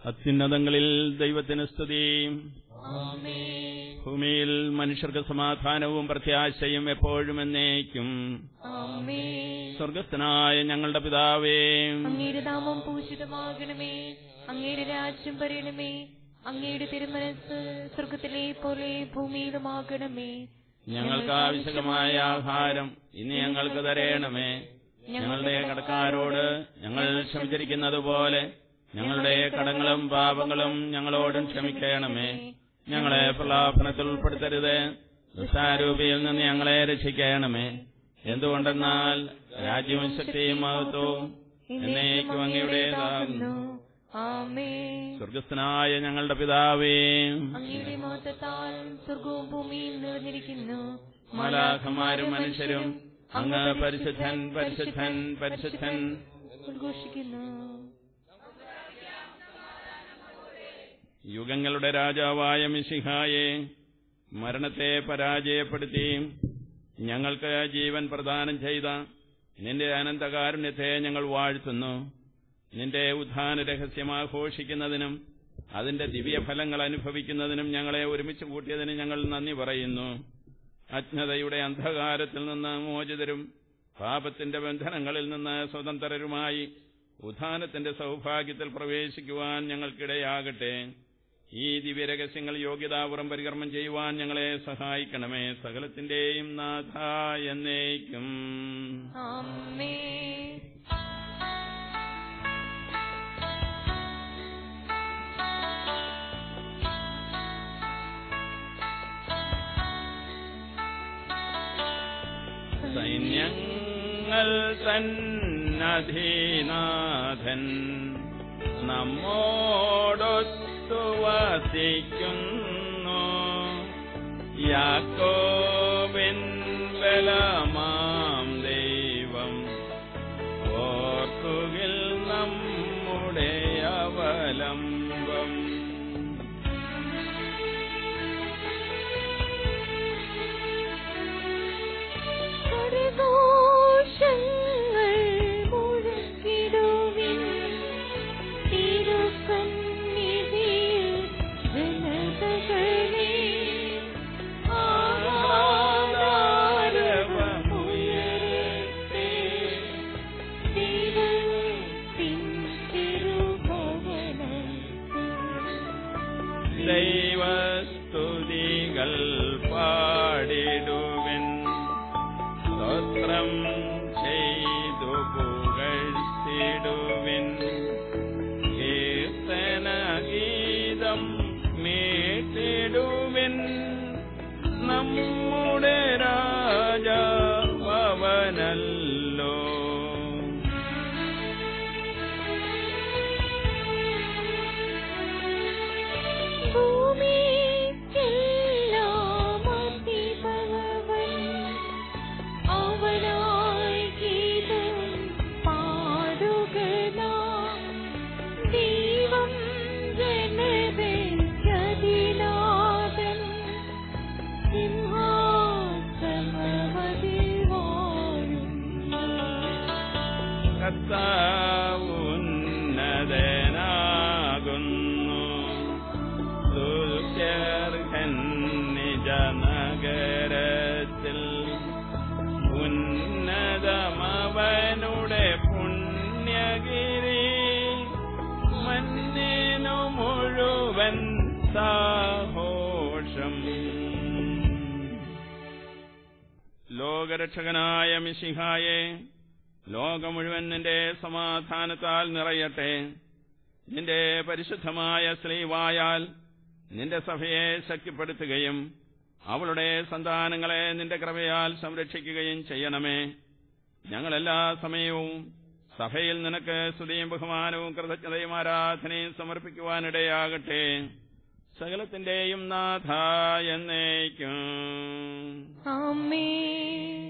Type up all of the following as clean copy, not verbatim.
അത്യുന്നതങ്ങളിൽ ദൈവത്തിന് സ്തുതി. ഭൂമിയിൽ മനുഷ്യർക്ക് സമാധാനവും പ്രത്യാശയും എപ്പോഴും എന്നേക്കും. സ്വർഗസ്ഥനായ ഞങ്ങളുടെ പിതാവേ, അങ്ങയുടെ നാമം പൂജിതമാകണമേ, അങ്ങയുടെ രാജ്യം വരണമേ, അങ്ങയുടെ തിരുമനസ്സ് സ്വർഗത്തിലെ പോലെ ഭൂമിയിലുമാകണമേ. ഞങ്ങൾക്ക് ആവശ്യമായ ആഹാരം ഇന്ന് ഞങ്ങൾക്ക് തരയണമേ. ഞങ്ങളുടെ കടക്കാരോട് ഞങ്ങൾ ക്ഷമിച്ചിരിക്കുന്നത് പോലെ ഞങ്ങളുടെ കടങ്ങളും പാപങ്ങളും ഞങ്ങളോടും ക്ഷമിക്കണമേ. ഞങ്ങളെ പ്രലോഭനത്തിൽ ഉൾപ്പെടുത്തരുത്, ദുഷ്ടാരൂപിയിൽ നിന്ന് ഞങ്ങളെ രക്ഷിക്കണമേ. എന്തുകൊണ്ടെന്നാൽ രാജ്യവും ശക്തിയും മഹത്വവും എന്നേക്കും അങ്ങയുടേതാകുന്നു. സ്വർഗസ്ഥനായ ഞങ്ങളുടെ പിതാവേ, അങ്ങയുടെ മഹത്വത്താൽ സ്വർഗവും ഭൂമിയും നിറഞ്ഞിരിക്കുന്നു. മാലാഖമാരും മനുഷ്യരും അങ്ങ് പരിശുദ്ധൻ പരിശുദ്ധൻ പരിശുദ്ധൻ ഉദ്ഘോഷിക്കുന്നു. യുഗങ്ങളുടെ രാജാവായ മിശിഹായെ, മരണത്തെ പരാജയപ്പെടുത്തി ഞങ്ങൾക്ക് ജീവൻ പ്രദാനം ചെയ്ത നിന്റെ അനന്തകാരുണ്യത്തെ ഞങ്ങൾ വാഴ്ത്തുന്നു. നിന്റെ ഉത്ഥാന രഹസ്യം ആഘോഷിക്കുന്നതിനും അതിന്റെ ദിവ്യഫലങ്ങൾ അനുഭവിക്കുന്നതിനും ഞങ്ങളെ ഒരുമിച്ച് കൂട്ടിയതിന് ഞങ്ങൾ നന്ദി പറയുന്നു. അജ്ഞതയുടെ അന്ധകാരത്തിൽ നിന്ന് മോചിതരും പാപത്തിന്റെ ബന്ധനങ്ങളിൽ നിന്ന് സ്വതന്ത്രരുമായി ഉത്ഥാനത്തിന്റെ സൗഭാഗ്യത്തിൽ പ്രവേശിക്കുവാൻ ഞങ്ങൾക്കിടയാകട്ടെ. ഈ ദിവ്യരഹസ്യങ്ങൾ യോഗ്യതാപുറം പരികർമ്മം ചെയ്യുവാൻ ഞങ്ങളെ സഹായിക്കണമേ. സകലത്തിന്റെയും നാഥ എന്നേക്കും. സൈന്യങ്ങൾ തന്നധീനാഥൻ നമ്മോടൊത്തു വസിക്കുന്നു. യാക്കോബിൻ ബലമാം ദൈവം ഓർക്കുകിൽ നമ്മുടെ അവലംബം. ദൈവസ്തുതികൾ പാടിടുവിൻ, സ്തോത്രം ചെയ്തു പുകഴ്ത്തിടുവിൻ. കീർത്തനഗീതം മീട്ടിടുവിൻ, നമ്മുടെ രാജാവനല്ലോ. ഉന്നതനാകുന്നു ദുർഗർഹൻ നിജനഗരത്തിൽ. ഉന്നതമവനുടെ പുണ്യഗിരി, മന്നിനു മുഴുവൻ സാഘോഷം. ലോകരക്ഷകനായ മിശിഹായെ, ലോകം മുഴുവൻ നിന്റെ സമാധാനത്താൽ നിറയട്ടെ. നിന്റെ പരിശുദ്ധമായ സ്ലീവായാൽ നിന്റെ സഭയെ ശക്തിപ്പെടുത്തുകയും അവളുടെ സന്താനങ്ങളെ നിന്റെ കൃപയാൽ സംരക്ഷിക്കുകയും ചെയ്യണമേ. ഞങ്ങളെല്ലാ സമയവും സഭയിൽ നിനക്ക് സ്തുതിയും ബഹുമാനവും കൃതജ്ഞതയും ആരാധനയും സമർപ്പിക്കുവാനിടയാകട്ടെ. സകലത്തിന്റെയും നാഥ എന്നേക്കും. ആമേൻ.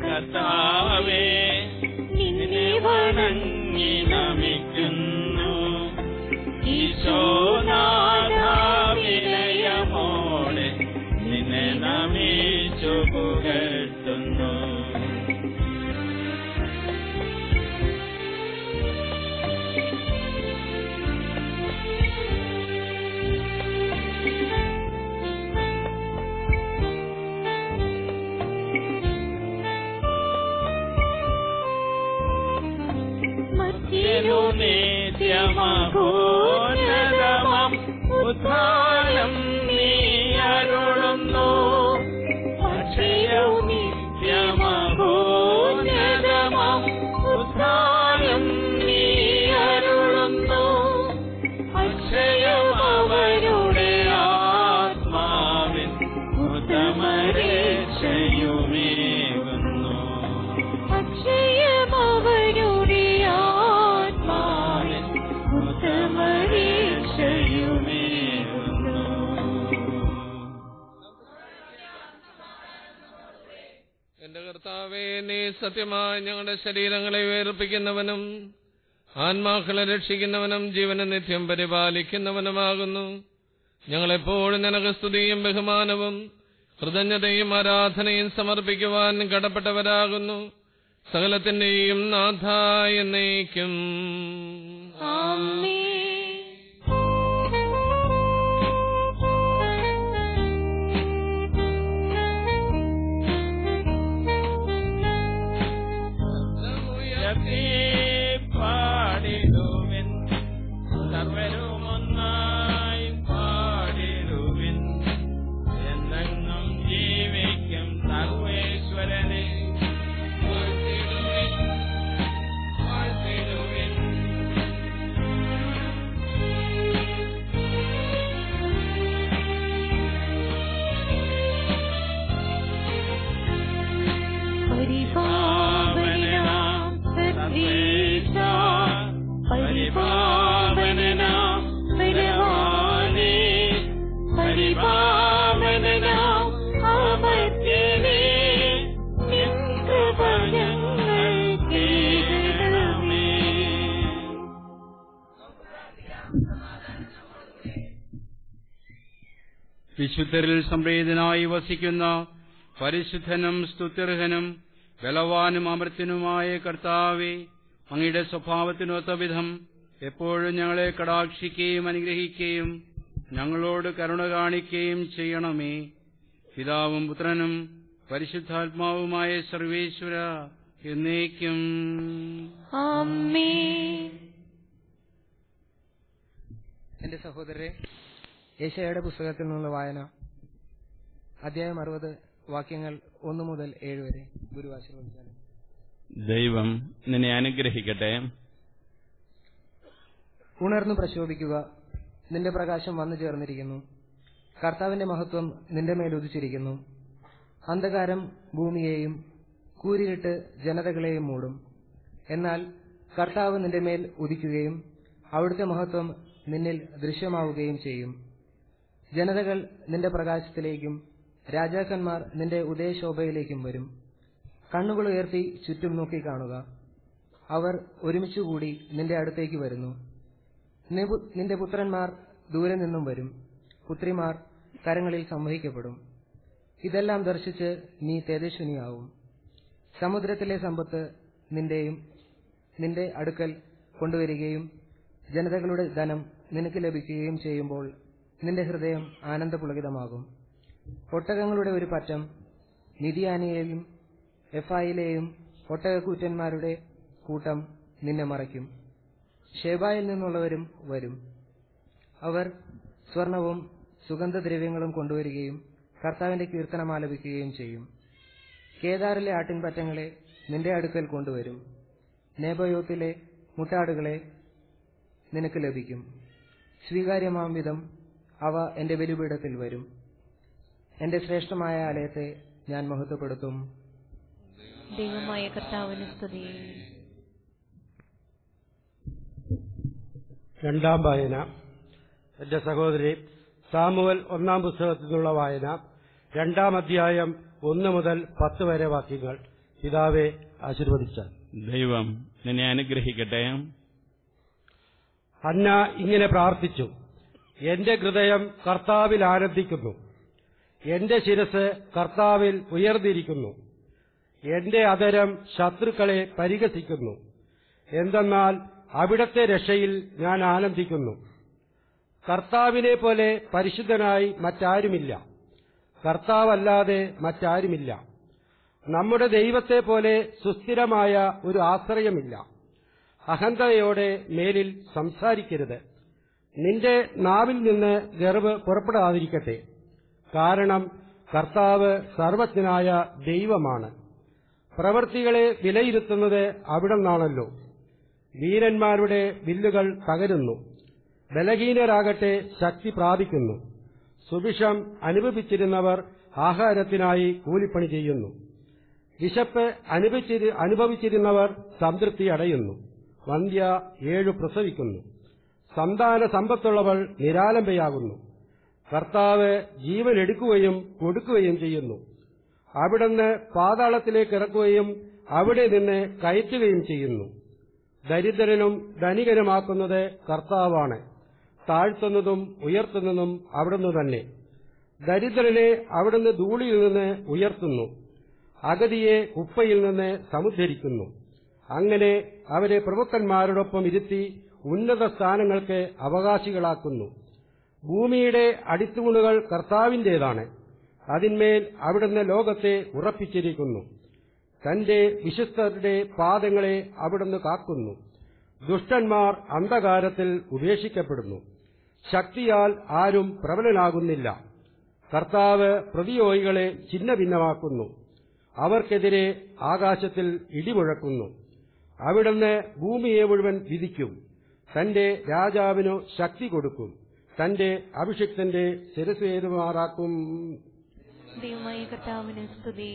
കർത്താവേ, നിന്നെ വണങ്ങി നമിക്കുന്നു. ഈശോനാഥ വിനയമോടെ നിന്നെ നമിച്ചു പുകഴ്ത്തുന്നു. നിത്യമഹോന്നതമം ഉദ്ധാനം നീ അരുളുന്നു. അക്ഷയവും നിത്യമഹോന്നതമം ഉദ്ധാനം നീ അരുളുന്നു. അക്ഷയം അവരുടെ ആത്മാവിൻ ഉത്തമരക്ഷയുമേകുന്നു. അക്ഷയം അവരുടെ എന്റെ കർത്താവേ, നീ സത്യമായി ഞങ്ങളുടെ ശരീരങ്ങളെ വേർപ്പിക്കുന്നവനും ആത്മാക്കളെ രക്ഷിക്കുന്നവനും ജീവനെ നിത്യം പരിപാലിക്കുന്നവനുമാകുന്നു. ഞങ്ങളെപ്പോഴും നിനക്ക് സ്തുതിയും ബഹുമാനവും കൃതജ്ഞതയും ആരാധനയും സമർപ്പിക്കുവാൻ കടപ്പെട്ടവരാകുന്നു. സകലത്തിന്റെയും നാഥ എന്നേക്കും. ആമേൻ. പാടിടുവിൻ, സർവരുമൊന്നായി പാടിടുവിൻ. എന്നെന്നും ജീവിക്കും സർവേശ്വരനെ വാഴ്ത്തിടുവിൻ, വാഴ്ത്തിടുവിൻ. പരിപാവനാം സർവേശ, പരിപാവനാം ബലവാനേ, പരിപാവനാം അമർത്യനേ, നിൻ കൃപ ഞങ്ങൾ കേൾക്കണമേ. വിശുദ്ധരിൽ സംപ്രീതനായി വസിക്കുന്ന പരിശുദ്ധനും സ്തുത്യർഹനും ബലവാനും അമർത്യനുമായ കർത്താവേ, അങ്ങയുടെ സ്വഭാവത്തിനൊത്ത വിധം എപ്പോഴും ഞങ്ങളെ കടാക്ഷിക്കുകയും അനുഗ്രഹിക്കുകയും ഞങ്ങളോട് കരുണ കാണിക്കുകയും ചെയ്യണമേ. പിതാവും പുത്രനും പരിശുദ്ധാത്മാവുമായ സർവേശ്വര എന്നേക്കും. ആമേൻ. എന്റെ സഹോദരരെ, യെശയ്യായുടെ പുസ്തകത്തിൽ നിന്നുള്ള വായന, അധ്യായം 60, വാക്യങ്ങൾ 1 മുതൽ 7 വരെ. ഗുരു ആശീർവദിച്ചാലും. ദൈവം നിന്നെ അനുഗ്രഹിക്കട്ടെ. ഉണർന്നു പ്രശോഭിക്കുക, നിന്റെ പ്രകാശം വന്നു ചേർന്നിരിക്കുന്നു. കർത്താവിന്റെ മഹത്വം നിന്റെ മേൽ ഉദിച്ചിരിക്കുന്നു. അന്ധകാരം ഭൂമിയെയും കൂരിരുട്ട് ജനതകളെയും മൂടും. എന്നാൽ കർത്താവ് നിന്റെ മേൽ ഉദിക്കുകയും അവിടുത്തെ മഹത്വം നിന്നിൽ ദൃശ്യമാവുകയും ചെയ്യും. ജനതകൾ നിന്റെ പ്രകാശത്തിലേക്കും രാജാക്കന്മാർ നിന്റെ ഉദയശോഭയിലേക്കും വരും. കണ്ണുകൾ ഉയർത്തി ചുറ്റും നോക്കിക്കാണുക. അവർ ഒരുമിച്ചുകൂടി നിന്റെ അടുത്തേക്ക് വരുന്നു. നിന്റെ പുത്രന്മാർ ദൂരെ നിന്നും വരും, പുത്രിമാർ കരങ്ങളിൽ സംവഹിക്കപ്പെടും. ഇതെല്ലാം ദർശിച്ച് നീ തേജസ്വിനിയാവും. സമുദ്രത്തിലെ സമ്പത്ത് നിന്റെ അടുക്കൽ കൊണ്ടുവരികയും ജനതകളുടെ ധനം നിനക്ക് ലഭിക്കുകയും ചെയ്യുമ്പോൾ നിന്റെ ഹൃദയം ആനന്ദപുളകിതമാകും. ഒട്ടകങ്ങളുടെ ഒരു പറ്റം മിദ്യാനിലെയും എഫായിലെയും ഒട്ടകക്കൂറ്റന്മാരുടെ കൂട്ടം നിന്നെ മറയ്ക്കും. ഷേബായിൽ നിന്നുള്ളവരും വരും. അവർ സ്വർണവും സുഗന്ധദ്രവ്യങ്ങളും കൊണ്ടുവരികയും കർത്താവിന്റെ കീർത്തനം ആലപിക്കുകയും ചെയ്യും. കേദാറിലെ ആട്ടിൻപറ്റങ്ങളെ നിന്റെ അടുക്കൽ കൊണ്ടുവരും. നെബയോത്തിലെ മുട്ടാടുകളെ നിനക്ക് ലഭിക്കും. സ്വീകാര്യമാം വിധം അവ എന്റെ ബലിപീഠത്തിൽ വരും. എന്റെ ശ്രേഷ്ഠമായ ആലയത്തെ ഞാൻ മഹത്വപ്പെടുത്തും. ദൈവമായ കർത്താവിന് സ്തുതി. രണ്ടാം വായന. എന്റെ സഹോദരി, സാമുവൽ 1-ാം പുസ്തകത്തിൽ നിന്നുള്ള വായന, 2-ാം അധ്യായം 1 മുതൽ 10 വരെ വാക്യങ്ങൾ. പിതാവെ ആശീർവദിച്ചാൽ. ദൈവം നിന്നെ അനുഗ്രഹിക്കട്ടെ. അന്ന ഇങ്ങനെ പ്രാർത്ഥിച്ചു: എന്റെ ഹൃദയം കർത്താവിൽ ആനന്ദിക്കുന്നു, എന്റെ ശിരസ് കർത്താവിൽ ഉയർന്നിരിക്കുന്നു. എന്റെ അധരം ശത്രുക്കളെ പരിഹസിക്കുന്നു. എന്തെന്നാൽ അവിടത്തെ രക്ഷയിൽ ഞാൻ ആനന്ദിക്കുന്നു. കർത്താവിനെ പോലെ പരിശുദ്ധനായി മറ്റാരുമില്ല, കർത്താവല്ലാതെ മറ്റാരുമില്ല. നമ്മുടെ ദൈവത്തെ പോലെ സുസ്ഥിരമായ ഒരു ആശ്രയമില്ല. അഹന്തയോടെ മേലിൽ സംസാരിക്കരുത്. നിന്റെ നാവിൽ നിന്ന് ഗർവ് പുറപ്പെടാതിരിക്കട്ടെ. കാരണം കർത്താവ് സർവജ്ഞനായ ദൈവമാണ്. പ്രവൃത്തികളെ വിലയിരുത്തുന്നത് അവിടുന്നാണല്ലോ. വീരന്മാരുടെ വില്ലുകൾ തകരുന്നു, ബലഹീനരാകട്ടെ ശക്തി പ്രാപിക്കുന്നു. സുഭിക്ഷം അനുഭവിച്ചിരുന്നവർ ആഹാരത്തിനായി കൂലിപ്പണി ചെയ്യുന്നു. വിശപ്പ് അനുഭവിച്ചിരുന്നവർ സംതൃപ്തി അടയുന്നു. വന്ധ്യ 7 പ്രസവിക്കുന്നു. സന്താന സമ്പത്തുള്ളവൾ നിരാലംബയാകുന്നു. കർത്താവ് ജീവൻ എടുക്കുകയും കൊടുക്കുകയും ചെയ്യുന്നു. അവിടുന്ന് പാതാളത്തിലേക്ക് ഇറക്കുകയും അവിടെ നിന്ന് കയറ്റുകയും ചെയ്യുന്നു. ദരിദ്രനും ധനികനുമാക്കുന്നത് കർത്താവാണ്. താഴ്ത്തുന്നതും ഉയർത്തുന്നതും അവിടുന്ന് തന്നെ. ദരിദ്രനെ അവിടുന്ന് ധൂളിയിൽ നിന്ന് ഉയർത്തുന്നു, അഗതിയെ കുപ്പയിൽ നിന്ന് സമുദ്ധരിക്കുന്നു. അങ്ങനെ അവരെ പ്രഭുക്കന്മാരോടൊപ്പം ഇരുത്തി ഉന്നത സ്ഥാനങ്ങൾക്ക് അവകാശികളാക്കുന്നു. ഭൂമിയുടെ അടിത്തൂണുകൾ കർത്താവിന്റേതാണ്. അതിന്മേൽ അവിടുന്ന് ലോകത്തെ ഉറപ്പിച്ചിരിക്കുന്നു. തന്റെ വിശുദ്ധരുടെ പാദങ്ങളെ അവിടുന്ന് കാക്കുന്നു. ദുഷ്ടന്മാർ അന്ധകാരത്തിൽ ഉപേക്ഷിക്കപ്പെടുന്നു. ശക്തിയാൽ ആരും പ്രബലനാകുന്നില്ല. കർത്താവ് പ്രതിയോഗികളെ ഛിന്നഭിന്നമാക്കുന്നു. അവർക്കെതിരെ ആകാശത്തിൽ ഇടിമുഴക്കുന്നു. അവിടുന്ന് ഭൂമിയെ മുഴുവൻ വിധിക്കും. തന്റെ രാജാവിനു ശക്തി കൊടുക്കും. തന്റെ അഭിഷിക്തന്റെ ശിരസ്സേതുമാറാക്കും. ദൈവമായ കർത്താവിന് സ്തുതി.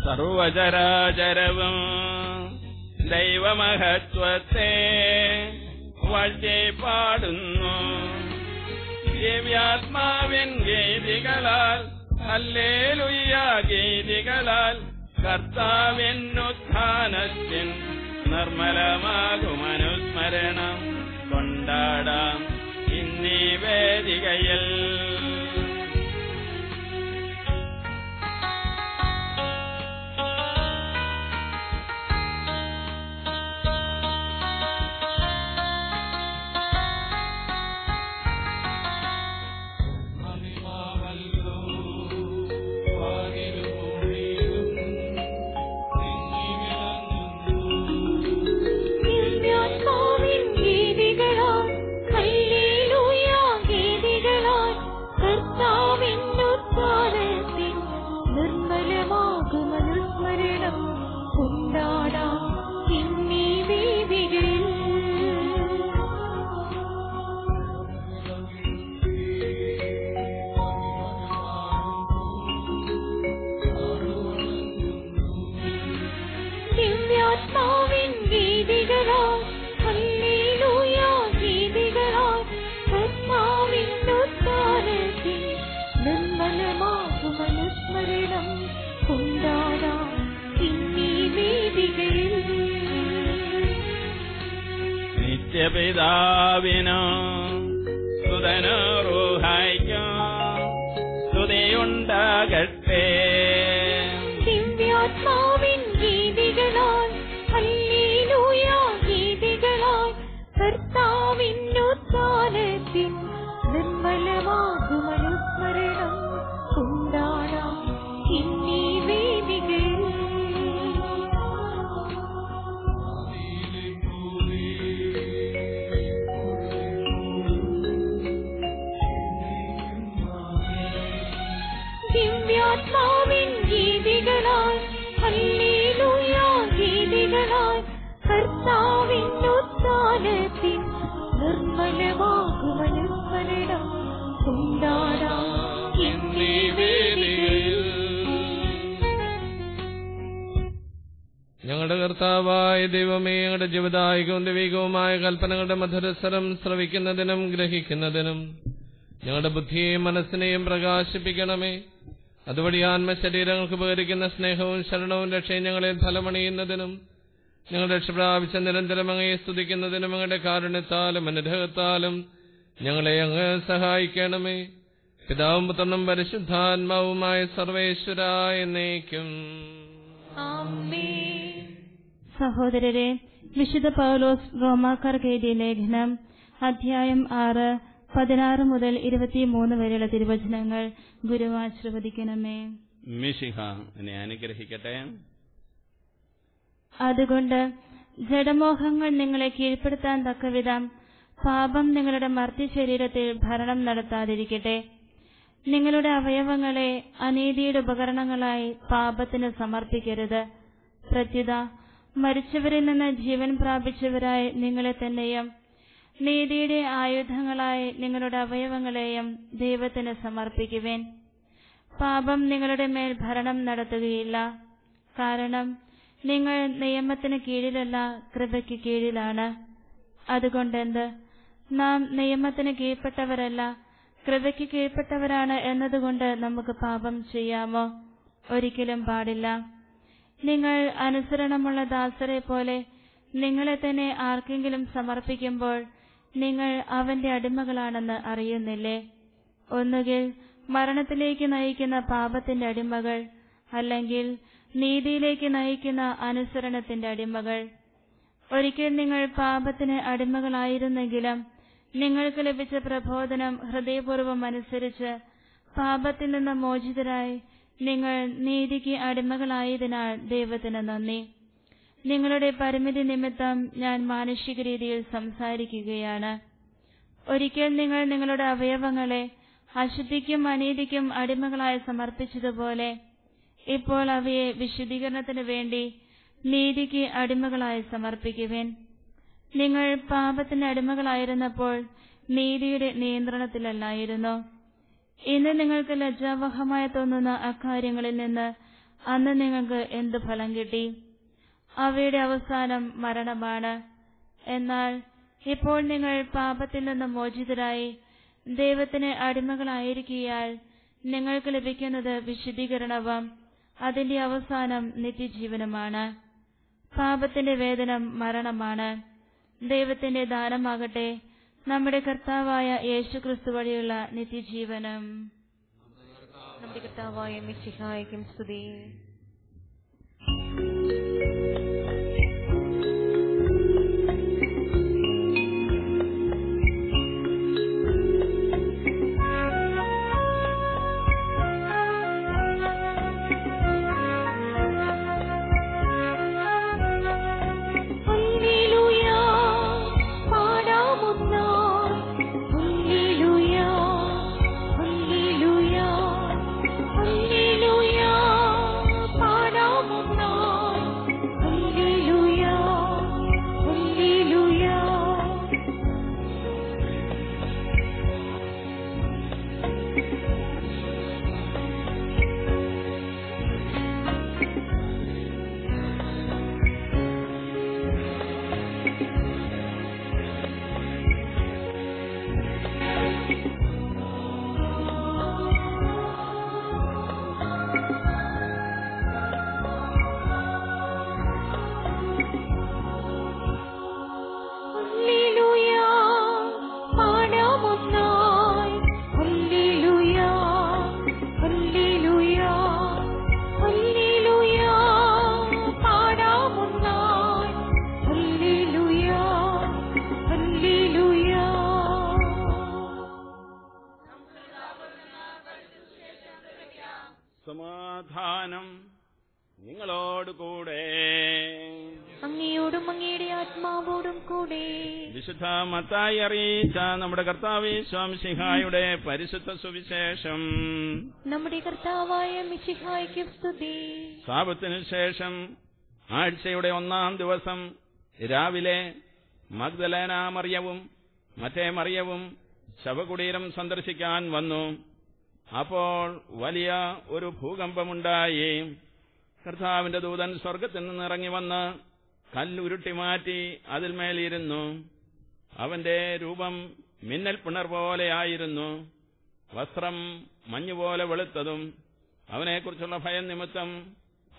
സർവചരാചരവും ദൈവമഹത്വത്തെ വാഴ്ത്തി പാടുന്നു. ദിവ്യാത്മാവിൻ ഗീതികളാൽ, ഹല്ലേലൂയ ഗീതികളാൽ കർത്താവിൻ ഉത്ഥാനത്തിൻ നിർമ്മലമാകും അനുസ്മരണം കൊണ്ടാടാം ഇന്നീ വേദികയിൽ. നിത്യപിതാവിനും സുതനും റൂഹായ്ക്കും സ്തുതിയുണ്ടാകട്ടെ. ദിവ്യാത്മാവിൻ ഗീതികളാൽ, ഹല്ലേലൂയ ഗീതികളാൽ കർത്താവിൻ ഉത്ഥാനത്തിൻ നിർമ്മലമാകും അനുസ്മരണം കൊണ്ടാടാം ഇന്നീ വേദികയിൽ. ദിവ്യാത്മാവിൻ ഗീതികളാൽ, ഹല്ലേലൂയ ഗീതികളാൽ കർത്താവിൻ ഉത്ഥാനത്തിൻ നിർമ്മലമാകും അനുസ്മരണം കൊണ്ടാടാം ഇന്നീ വേദികയിൽ. ഞങ്ങളുടെ കർത്താവായ ദൈവമേ, ഞങ്ങളുടെ ജീവദായകവും ദൈവികവുമായ കൽപ്പനകളുടെ മധുരസ്വരം ശ്രവിക്കുന്നതിനും ഗ്രഹിക്കുന്നതിനും ഞങ്ങളുടെ ബുദ്ധിയെയും മനസ്സിനെയും പ്രകാശിപ്പിക്കണമേ. അതുവഴി ആത്മശരീരങ്ങൾക്ക് ഉപകരിക്കുന്ന സ്നേഹവും ശരണവും രക്ഷയും ഞങ്ങളെ ഫലമണിയുന്നതിനും ഞങ്ങൾ രക്ഷ പ്രാപിച്ച നിരന്തരം അങ്ങയെ സ്തുതിക്കുന്നതിനും അങ്ങയുടെ കാരുണ്യത്താലും അനുഗ്രഹത്താലും ഞങ്ങളെ അങ്ങ് സഹായിക്കണമേ. പിതാവും പുത്രനും പരിശുദ്ധാത്മാവുമായ സർവേശ്വരായ എന്നേക്കും. സഹോദരരെ, വിശുദ്ധ പൗലോസ് റോമാക്കാർക്ക് എഴുതിയ ലേഖനം അധ്യായം 6, 16 മുതൽ 23 വരെയുള്ള തിരുവചനങ്ങൾ ഗുരു ആശീർവദിക്കണമേ. മിശിഹ എന്നെ അനുഗ്രഹിക്കട്ടെ. അതുകൊണ്ട് ജഡമോഹങ്ങൾ നിങ്ങളെ കീഴ്പ്പെടുത്താൻ തക്കവിധം പാപം നിങ്ങളുടെ മർത്യ ശരീരത്തിൽ ഭരണം നടത്താതിരിക്കട്ടെ. നിങ്ങളുടെ അവയവങ്ങളെ അനീതിയുടെ ഉപകരണങ്ങളായി പാപത്തിന് സമർപ്പിക്കരുത്. പ്രത്യുത മരിച്ചവരിൽ നിന്ന് ജീവൻ പ്രാപിച്ചവരായി നിങ്ങളെ തന്നെയും നീതിയുടെ ആയുധങ്ങളായി നിങ്ങളുടെ അവയവങ്ങളെയും ദൈവത്തിന് സമർപ്പിക്കുവേൻ. പാപം നിങ്ങളുടെ മേൽ ഭരണം നടത്തുകയില്ല. കാരണം നിങ്ങൾ നിയമത്തിന് കീഴിലല്ല, കൃപയ്ക്ക് കീഴിലാണ്. അതുകൊണ്ടെന്ത്? നാം നിയമത്തിന് കീഴ്പ്പെട്ടവരല്ല, കൃപയ്ക്ക് കീഴ്പ്പെട്ടവരാണ് എന്നതുകൊണ്ട് നമുക്ക് പാപം ചെയ്യാമോ? ഒരിക്കലും പാടില്ല. നിങ്ങൾ അനുസരണമുള്ള ദാസരെ പോലെ നിങ്ങളെ തന്നെ ആർക്കെങ്കിലും സമർപ്പിക്കുമ്പോൾ നിങ്ങൾ അവന്റെ അടിമകളാണെന്ന് അറിയുന്നില്ലേ? ഒന്നുകിൽ മരണത്തിലേക്ക് നയിക്കുന്ന പാപത്തിന്റെ അടിമകൾ, അല്ലെങ്കിൽ നീതിയിലേക്ക് നയിക്കുന്ന അനുസരണത്തിന്റെ അടിമകൾ. ഒരിക്കൽ നിങ്ങൾ പാപത്തിന് അടിമകളായിരുന്നെങ്കിലും നിങ്ങൾക്ക് ലഭിച്ച പ്രബോധനം ഹൃദയപൂർവ്വം അനുസരിച്ച് പാപത്തിൽ നിന്ന് മോചിതരായി നിങ്ങൾ നീതിക്ക് അടിമകളായതിനാൽ ദൈവത്തിന് നന്ദി. നിങ്ങളുടെ പരിമിതി നിമിത്തം ഞാൻ മാനുഷിക രീതിയിൽ സംസാരിക്കുകയാണ്. ഒരിക്കൽ നിങ്ങൾ നിങ്ങളുടെ അവയവങ്ങളെ അശുദ്ധിക്കും അനീതിക്കും അടിമകളായി സമർപ്പിച്ചതുപോലെ ഇപ്പോൾ അവയെ വിശുദ്ധീകരണത്തിന് വേണ്ടി നീതിക്ക് അടിമകളായി സമർപ്പിക്കുവേൻ. നിങ്ങൾ പാപത്തിന് അടിമകളായിരുന്നപ്പോൾ നീതിയുടെ നിയന്ത്രണത്തിലല്ലായിരുന്നു. ഇന്ന് നിങ്ങൾക്ക് ലജ്ജാവഹമായി തോന്നുന്ന അക്കാര്യങ്ങളിൽ നിന്ന് അന്ന് നിങ്ങൾക്ക് എന്ത് ഫലം കിട്ടി? അവയുടെ അവസാനം മരണമാണ്. എന്നാൽ ഇപ്പോൾ നിങ്ങൾ പാപത്തിൽ നിന്ന് മോചിതരായി ദൈവത്തിന് അടിമകളായിരിക്കയാൽ നിങ്ങൾക്ക് ലഭിക്കുന്നത് വിശുദ്ധീകരണവും അതിന്റെ അവസാനം നിത്യജീവനുമാണ്. പാപത്തിന്റെ വേതനം മരണമാണ്. ദൈവത്തിന്റെ ദാനമാകട്ടെ നമ്മുടെ കർത്താവായ യേശുക്രിസ്തു വഴിയുള്ള നിത്യജീവനം. നമ്മുടെ കർത്താവായ മിശിഹായ്ക്കും സ്തുതി. സമാധാനം നിങ്ങളോടുകൂടെ. അങ്ങയോടും അങ്ങയുടെ ആത്മാവോടും കൂടെ. വിശുദ്ധ മത്തായി അറിയിച്ച നമ്മുടെ കർത്താവ് മിശിഹായുടെ പരിശുദ്ധ സുവിശേഷം. നമ്മുടെ കർത്താവായ മിശിഹായ്ക്ക് സ്തുതി. സാബത്തിന് ശേഷം ആഴ്ചയുടെ 1-ാം ദിവസം രാവിലെ മഗ്ദലേന മറിയവും മറ്റേ മറിയവും ശവകുടീരം സന്ദർശിക്കാൻ വന്നു. അപ്പോൾ വലിയ ഒരു ഭൂകമ്പമുണ്ടായി. കർത്താവിന്റെ ദൂതൻ സ്വർഗ്ഗത്തിൽ നിന്ന് ഇറങ്ങി വന്ന് കല്ലുരുട്ടി മാറ്റി അതിന്മേലിരുന്നു. അവന്റെ രൂപം മിന്നൽ പിണർ പോലെയായിരുന്നു, വസ്ത്രം മഞ്ഞുപോലെ വെളുത്തതും. അവനെക്കുറിച്ചുള്ള ഭയം നിമിത്തം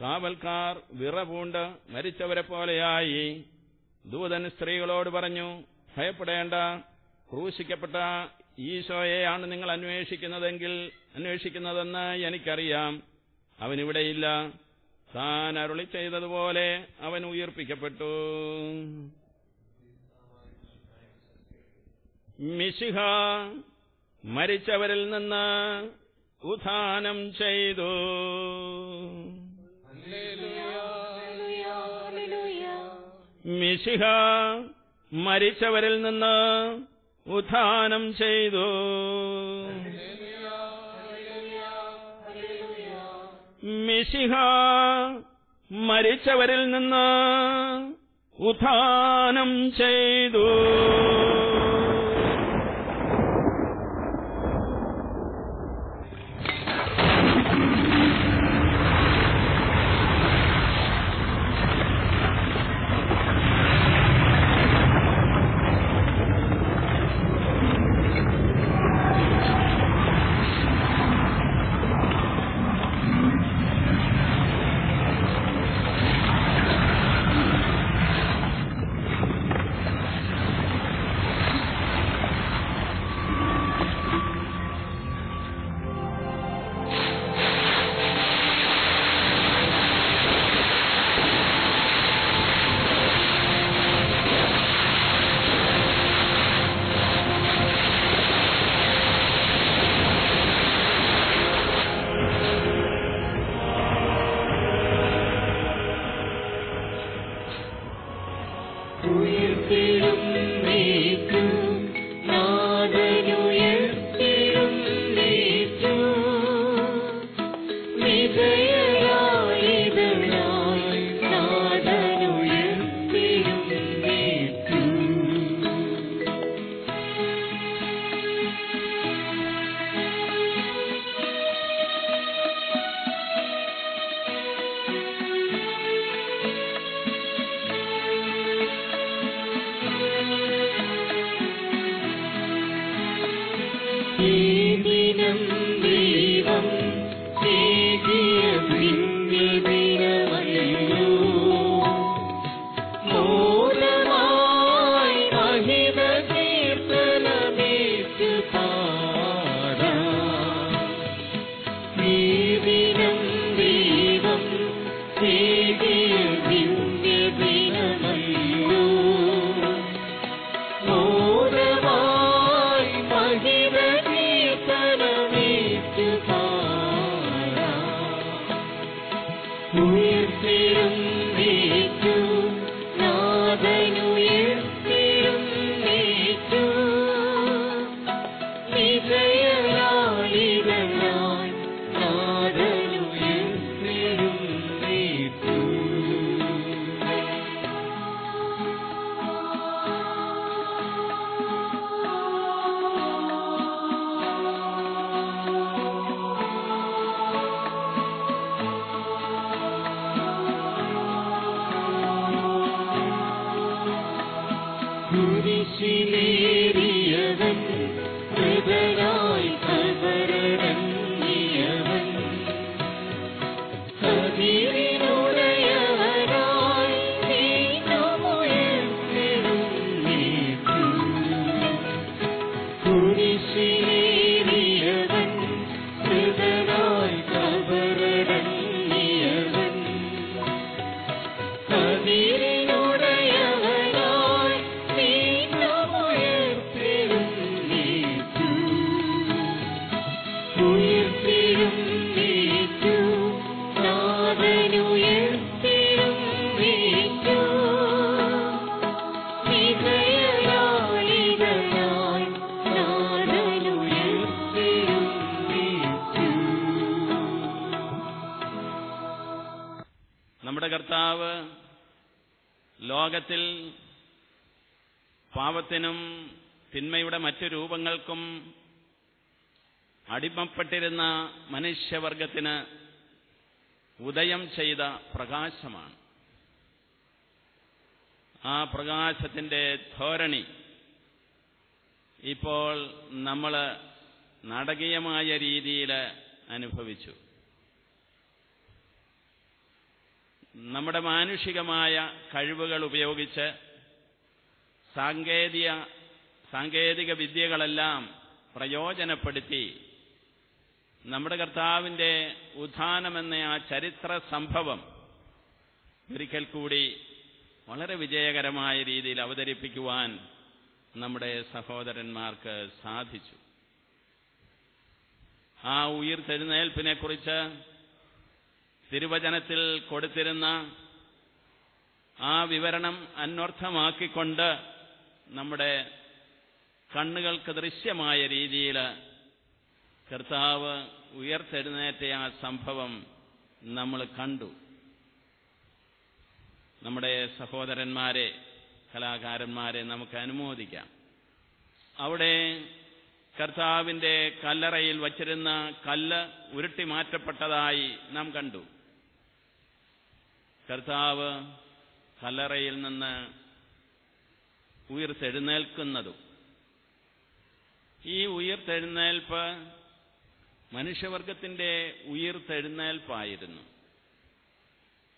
കാവൽക്കാർ വിറപൂണ്ട് മരിച്ചവരെ പോലെയായി. ദൂതൻ സ്ത്രീകളോട് പറഞ്ഞു, ഭയപ്പെടേണ്ട, ക്രൂശിക്കപ്പെട്ട ഈശോയെയാണ് നിങ്ങൾ അന്വേഷിക്കുന്നതെന്ന് എനിക്കറിയാം. അവനിവിടെയില്ല. താൻ അരുളി ചെയ്തതുപോലെ അവൻ ഉയിർപ്പിക്കപ്പെട്ടു. മിശിഹ മരിച്ചവരിൽ നിന്ന് ഉത്ഥാനം ചെയ്തു. മിശിഹ മരിച്ചവരിൽ നിന്ന് ഉത്ഥാനം ചെയ്തു. മിശിഹ മരിച്ചവരിൽ നിന്ന് ഉത്ഥാനം ചെയ്തു. ലോകത്തിൽ പാപത്തിനും തിന്മയുടെ മറ്റു രൂപങ്ങൾക്കും അടിമപ്പെട്ടിരുന്ന മനുഷ്യവർഗത്തിന് ഉദയം ചെയ്ത പ്രകാശമാണ്. ആ പ്രകാശത്തിന്റെ ധോരണി ഇപ്പോൾ നമ്മൾ നാടകീയമായ രീതിയിൽ അനുഭവിച്ചു. നമ്മുടെ മാനുഷികമായ കഴിവുകൾ ഉപയോഗിച്ച് സാങ്കേതിക വിദ്യകളെല്ലാം പ്രയോജനപ്പെടുത്തി നമ്മുടെ കർത്താവിന്റെ ഉത്ഥാനമെന്ന ആ ചരിത്ര സംഭവം ഒരിക്കൽ കൂടി വളരെ വിജയകരമായ രീതിയിൽ അവതരിപ്പിക്കുവാൻ നമ്മുടെ സഹോദരന്മാർക്ക് സാധിച്ചു. ആ ഉയിർത്തെഴുന്നേൽപ്പിനെക്കുറിച്ച് തിരുവചനത്തിൽ കൊടുത്തിരുന്ന ആ വിവരണം അന്വർത്ഥമാക്കിക്കൊണ്ട് നമ്മുടെ കണ്ണുകൾക്ക് ദൃശ്യമായ രീതിയിൽ കർത്താവ് ഉയർത്തെഴുന്നേറ്റ ആ സംഭവം നമ്മൾ കണ്ടു. നമ്മുടെ സഹോദരന്മാരെ, കലാകാരന്മാരെ നമുക്ക് അനുമോദിക്കാം. അവിടെ കർത്താവിന്റെ കല്ലറയിൽ വച്ചിരുന്ന കല്ല് ഉരുട്ടി മാറ്റപ്പെട്ടതായി നാം കണ്ടു. കർത്താവ് കല്ലറയിൽ നിന്ന് ഉയിർത്തെഴുന്നേൽക്കുന്നതും, ഈ ഉയിർത്തെഴുന്നേൽപ്പ് മനുഷ്യവർഗത്തിന്റെ ഉയിർത്തെഴുന്നേൽപ്പായിരുന്നു.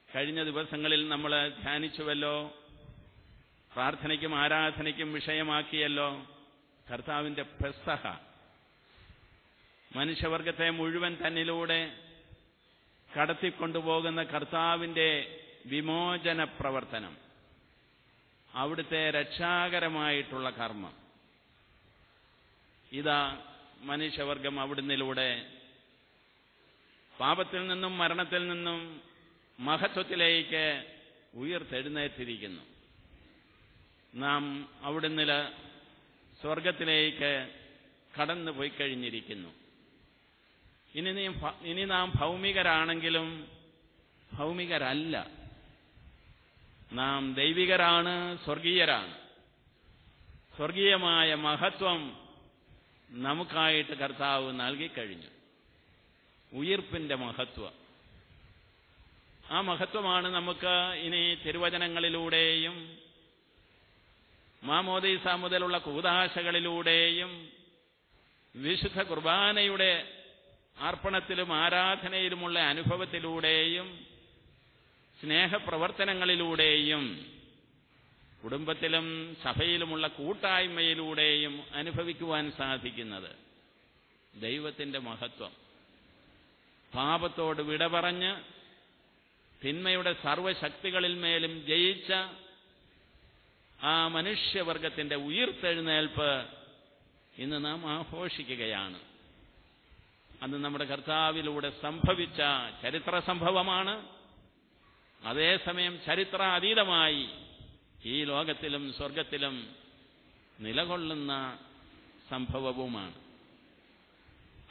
കഴിഞ്ഞ ദിവസങ്ങളിൽ നമ്മൾ ധ്യാനിച്ചുവല്ലോ, പ്രാർത്ഥനയ്ക്കും ആരാധനയ്ക്കും വിഷയമാക്കിയല്ലോ കർത്താവിന്റെ പെസഹ. മനുഷ്യവർഗത്തെ മുഴുവൻ തന്നിലൂടെ കടത്തിക്കൊണ്ടുപോകുന്ന കർത്താവിന്റെ വിമോചന പ്രവർത്തനം, അവിടുത്തെ രക്ഷാകരമായിട്ടുള്ള കർമ്മം, ഇതാ മനുഷ്യവർഗം അവിടുന്നിലൂടെ പാപത്തിൽ നിന്നും മരണത്തിൽ നിന്നും മഹത്വത്തിലേക്ക് ഉയർത്തെഴുന്നേറ്റിരിക്കുന്നു. നാം അവിടുന്ന് സ്വർഗത്തിലേക്ക് കടന്നുപോയി കഴിഞ്ഞിരിക്കുന്നു. ഇനി നാം ഭൗമികരാണെങ്കിലും ഭൗമികരല്ല. നാം ദൈവികരാണ്, സ്വർഗീയരാണ്. സ്വർഗീയമായ മഹത്വം നമുക്കായിട്ട് കർത്താവ് നൽകിക്കഴിഞ്ഞു. ഉയിർപ്പിന്റെ മഹത്വം, ആ മഹത്വമാണ് നമുക്ക് ഇനി തിരുവചനങ്ങളിലൂടെയും മാമോദീസ മുതലുള്ള കൂദാശകളിലൂടെയും വിശുദ്ധ കുർബാനയുടെ അർപ്പണത്തിലും ആരാധനയിലുമുള്ള അനുഭവത്തിലൂടെയും സ്നേഹപ്രവർത്തനങ്ങളിലൂടെയും കുടുംബത്തിലും സഭയിലുമുള്ള കൂട്ടായ്മയിലൂടെയും അനുഭവിക്കുവാൻ സാധിക്കുന്നത്. ദൈവത്തിന്റെ മഹത്വം, പാപത്തോട് വിട പറഞ്ഞ് തിന്മയുടെ സർവ്വശക്തികളിൽ മേലും ജയിച്ച ആ മനുഷ്യവർഗത്തിന്റെ ഉയിർത്തെഴുന്നേൽപ്പ് ഇന്ന് നാം ആഘോഷിക്കുകയാണ്. അത് നമ്മുടെ കർത്താവിലൂടെ സംഭവിച്ച ചരിത്ര സംഭവമാണ്. അതേസമയം ചരിത്രാതീതമായി ഈ ലോകത്തിലും സ്വർഗത്തിലും നിലകൊള്ളുന്ന സംഭവവുമാണ്.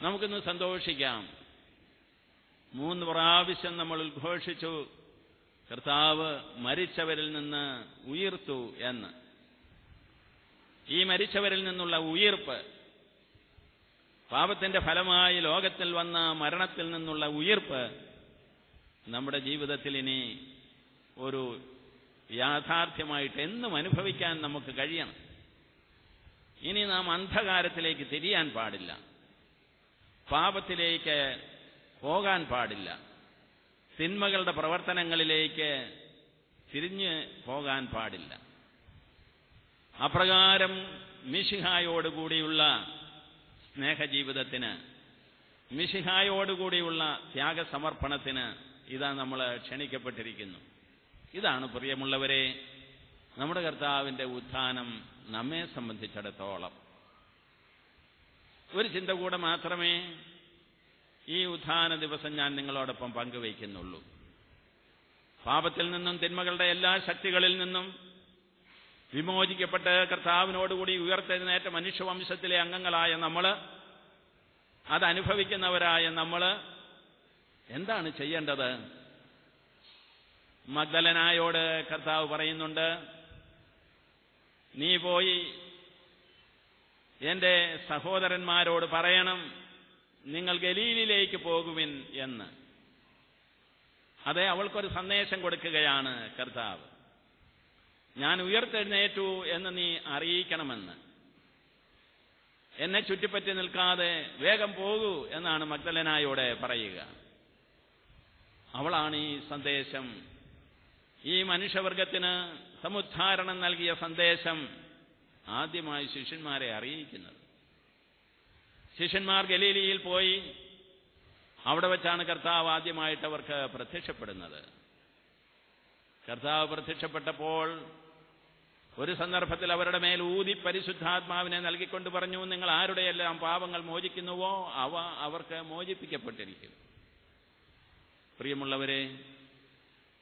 നമുക്കിന്ന് സന്തോഷിക്കാം. 3 പ്രാവശ്യം നമ്മൾ ഉദ്ഘോഷിച്ചു, കർത്താവ് മരിച്ചവരിൽ നിന്ന് ഉയിർത്തു എന്ന്. ഈ മരിച്ചവരിൽ നിന്നുള്ള ഉയിർപ്പ്, പാപത്തിന്റെ ഫലമായി ലോകത്തിൽ വന്ന മരണത്തിൽ നിന്നുള്ള ഉയിർപ്പ് നമ്മുടെ ജീവിതത്തിൽ ഇനി ഒരു യാഥാർത്ഥ്യമായിട്ട് എന്നും അനുഭവിക്കാൻ നമുക്ക് കഴിയണം. ഇനി നാം അന്ധകാരത്തിലേക്ക് തിരിയാൻ പാടില്ല, പാപത്തിലേക്ക് പോകാൻ പാടില്ല, തിന്മകളുടെ പ്രവർത്തനങ്ങളിലേക്ക് തിരിഞ്ഞു പോകാൻ പാടില്ല. അപ്രകാരം മിശിഹായോടുകൂടിയുള്ള സ്നേഹജീവിതത്തിന്, മിശിഹായോടുകൂടിയുള്ള ത്യാഗസമർപ്പണത്തിന് ഇതാ നമ്മൾ ക്ഷണിക്കപ്പെട്ടിരിക്കുന്നു. ഇതാണ് പ്രിയമുള്ളവരെ നമ്മുടെ കർത്താവിന്റെ ഉത്ഥാനം നമ്മെ സംബന്ധിച്ചിടത്തോളം. ഒരു ചിന്ത കൂടെ മാത്രമേ ഈ ഉത്ഥാന ദിവസം ഞാൻ നിങ്ങളോടൊപ്പം പങ്കുവയ്ക്കുന്നുള്ളൂ. പാപത്തിൽ നിന്നും തിന്മകളുടെ എല്ലാ ശക്തികളിൽ നിന്നും വിമോചിക്കപ്പെട്ട് കർത്താവിനോടുകൂടി ഉയർത്തെഴുന്നേറ്റ മനുഷ്യവംശത്തിലെ അംഗങ്ങളായ നമ്മൾ, അതനുഭവിക്കുന്നവരായ നമ്മൾ എന്താണ് ചെയ്യേണ്ടത്? മഗ്ദലനായോട് കർത്താവ് പറയുന്നുണ്ട്, നീ പോയി എന്റെ സഹോദരന്മാരോട് പറയണം, നിങ്ങൾ ഗലീലിലേക്ക് പോകുവിൻ എന്ന്. അതെ, അവൾക്കൊരു സന്ദേശം കൊടുക്കുകയാണ് കർത്താവ്. ഞാൻ ഉയർത്തെഴുന്നേറ്റു എന്ന് നീ അറിയിക്കണമെന്ന്. എന്നെ ചുറ്റിപ്പറ്റി നിൽക്കാതെ വേഗം പോകൂ എന്നാണ് മഗ്ദലനായോട് പറയുക. അവളാണ് ഈ സന്ദേശം, ഈ മനുഷ്യവർഗത്തിന് സമുദ്ധാരണം നൽകിയ സന്ദേശം ആദ്യമായി ശിഷ്യന്മാരെ അറിയിക്കുന്നത്. ശിഷ്യന്മാർ ഗലീലിയിൽ പോയി. അവിടെ വെച്ചാണ് കർത്താവ് ആദ്യമായിട്ട് അവർക്ക് പ്രത്യക്ഷപ്പെടുന്നത്. കർത്താവ് പ്രത്യക്ഷപ്പെട്ടപ്പോൾ ഒരു സന്ദർഭത്തിൽ അവരുടെ മേൽ ഊതി പരിശുദ്ധാത്മാവിനെ നൽകിക്കൊണ്ട് പറഞ്ഞു, നിങ്ങൾ ആരുടെയെല്ലാം പാപങ്ങൾ മോചിക്കുന്നുവോ അവ അവർക്ക് മോചിപ്പിക്കപ്പെട്ടിരിക്കും. പ്രിയമുള്ളവരെ,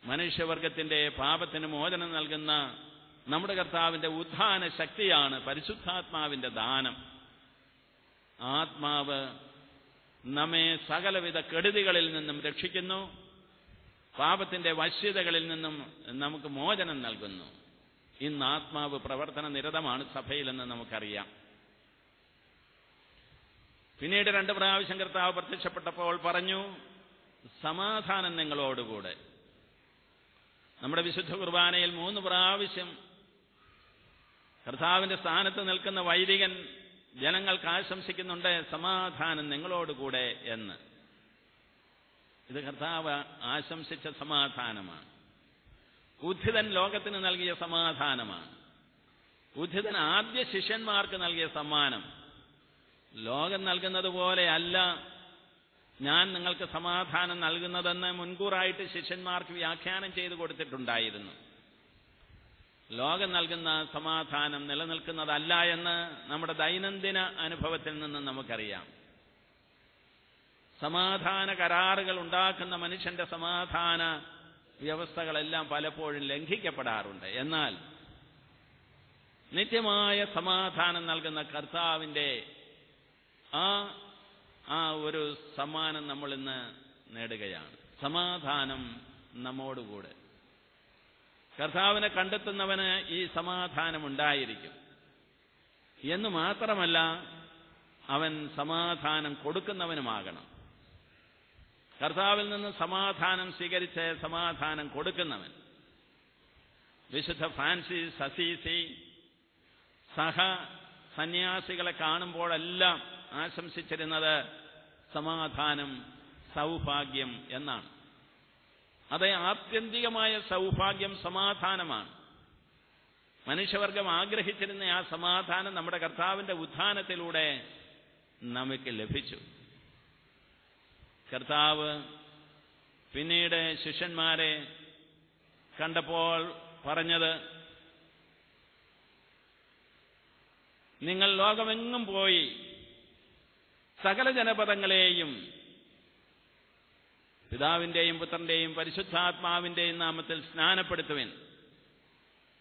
മനുഷ്യവർഗത്തിന്റെ പാപത്തിന് മോചനം നൽകുന്ന നമ്മുടെ കർത്താവിന്റെ ഉദ്ധാന ശക്തിയാണ് പരിശുദ്ധാത്മാവിന്റെ ദാനം. ആത്മാവ് നമ്മെ സകലവിധ കെടുതികളിൽ നിന്നും രക്ഷിക്കുന്നു, പാപത്തിന്റെ വശ്യതകളിൽ നിന്നും നമുക്ക് മോചനം നൽകുന്നു. ഇന്ന് ആത്മാവ് പ്രവർത്തന നിരതമാണ് സഭയിലെന്ന് നമുക്കറിയാം. പിന്നീട് 2 പ്രാവശ്യം കർത്താവ് പ്രത്യക്ഷപ്പെട്ടപ്പോൾ പറഞ്ഞു, സമാധാനം നിങ്ങളോടുകൂടെ. നമ്മുടെ വിശുദ്ധ കുർബാനയിൽ 3 പ്രാവശ്യം കർത്താവിന്റെ സ്ഥാനത്ത് നിൽക്കുന്ന വൈദികൻ ജനങ്ങൾക്ക് ആശംസിക്കുന്നുണ്ട്, സമാധാനം നിങ്ങളോടുകൂടെ എന്ന്. ഇത് കർത്താവ് ആശംസിച്ച സമാധാനമാണ്. ഉദ്ധിതൻ ലോകത്തിന് നൽകിയ സമാധാനമാണ്. ഉദ്ധിതൻ ആദ്യ ശിഷ്യന്മാർക്ക് നൽകിയ സമ്മാനം. ലോകം നൽകുന്നത് പോലെയല്ല ഞാൻ നിങ്ങൾക്ക് സമാധാനം നൽകുന്നതെന്ന് മുൻകൂറായിട്ട് ശിഷ്യന്മാർക്ക് വ്യാഖ്യാനം ചെയ്തു കൊടുത്തിട്ടുണ്ടായിരുന്നു. ലോകം നൽകുന്ന സമാധാനം നിലനിൽക്കുന്നതല്ല എന്ന് നമ്മുടെ ദൈനംദിന അനുഭവത്തിൽ നിന്ന് നമുക്കറിയാം. സമാധാന കരാറുകൾ ഉണ്ടാക്കുന്ന മനുഷ്യന്റെ സമാധാന വ്യവസ്ഥകളെല്ലാം പലപ്പോഴും ലംഘിക്കപ്പെടാറുണ്ട്. എന്നാൽ നിത്യമായ സമാധാനം നൽകുന്ന കർത്താവിന്റെ ആ ഒരു സമ്മാനം നമ്മൾ ഇന്ന് നേടുകയാണ്. സമാധാനം നമ്മോടുകൂടെ. കർത്താവിനെ കണ്ടെത്തുന്നവന് ഈ സമാധാനം ഉണ്ടായിരിക്കും എന്ന് മാത്രമല്ല, അവൻ സമാധാനം കൊടുക്കുന്നവനുമാകണം. കർത്താവിൽ നിന്ന് സമാധാനം സ്വീകരിച്ച് സമാധാനം കൊടുക്കുന്നവൻ. വിശുദ്ധ ഫ്രാൻസിസ് അസീസി സഹ സന്യാസികളെ കാണുമ്പോഴെല്ലാം ആശംസിച്ചിരുന്നത് സമാധാനം, സൗഭാഗ്യം എന്നാണ്. അതേ, ആത്യന്തികമായ സൗഭാഗ്യം സമാധാനമാണ്. മനുഷ്യവർഗം ആഗ്രഹിച്ചിരുന്ന ആ സമാധാനം നമ്മുടെ കർത്താവിന്റെ ഉത്ഥാനത്തിലൂടെ നമുക്ക് ലഭിച്ചു. കർത്താവ് പിന്നീട് ശിഷ്യന്മാരെ കണ്ടപ്പോൾ പറഞ്ഞത്, നിങ്ങൾ ലോകമെങ്ങും പോയി സകല ജനപദങ്ങളെയും പിതാവിന്റെയും പുത്രന്റെയും പരിശുദ്ധാത്മാവിന്റെയും നാമത്തിൽ സ്നാനപ്പെടുത്തുവിൻ.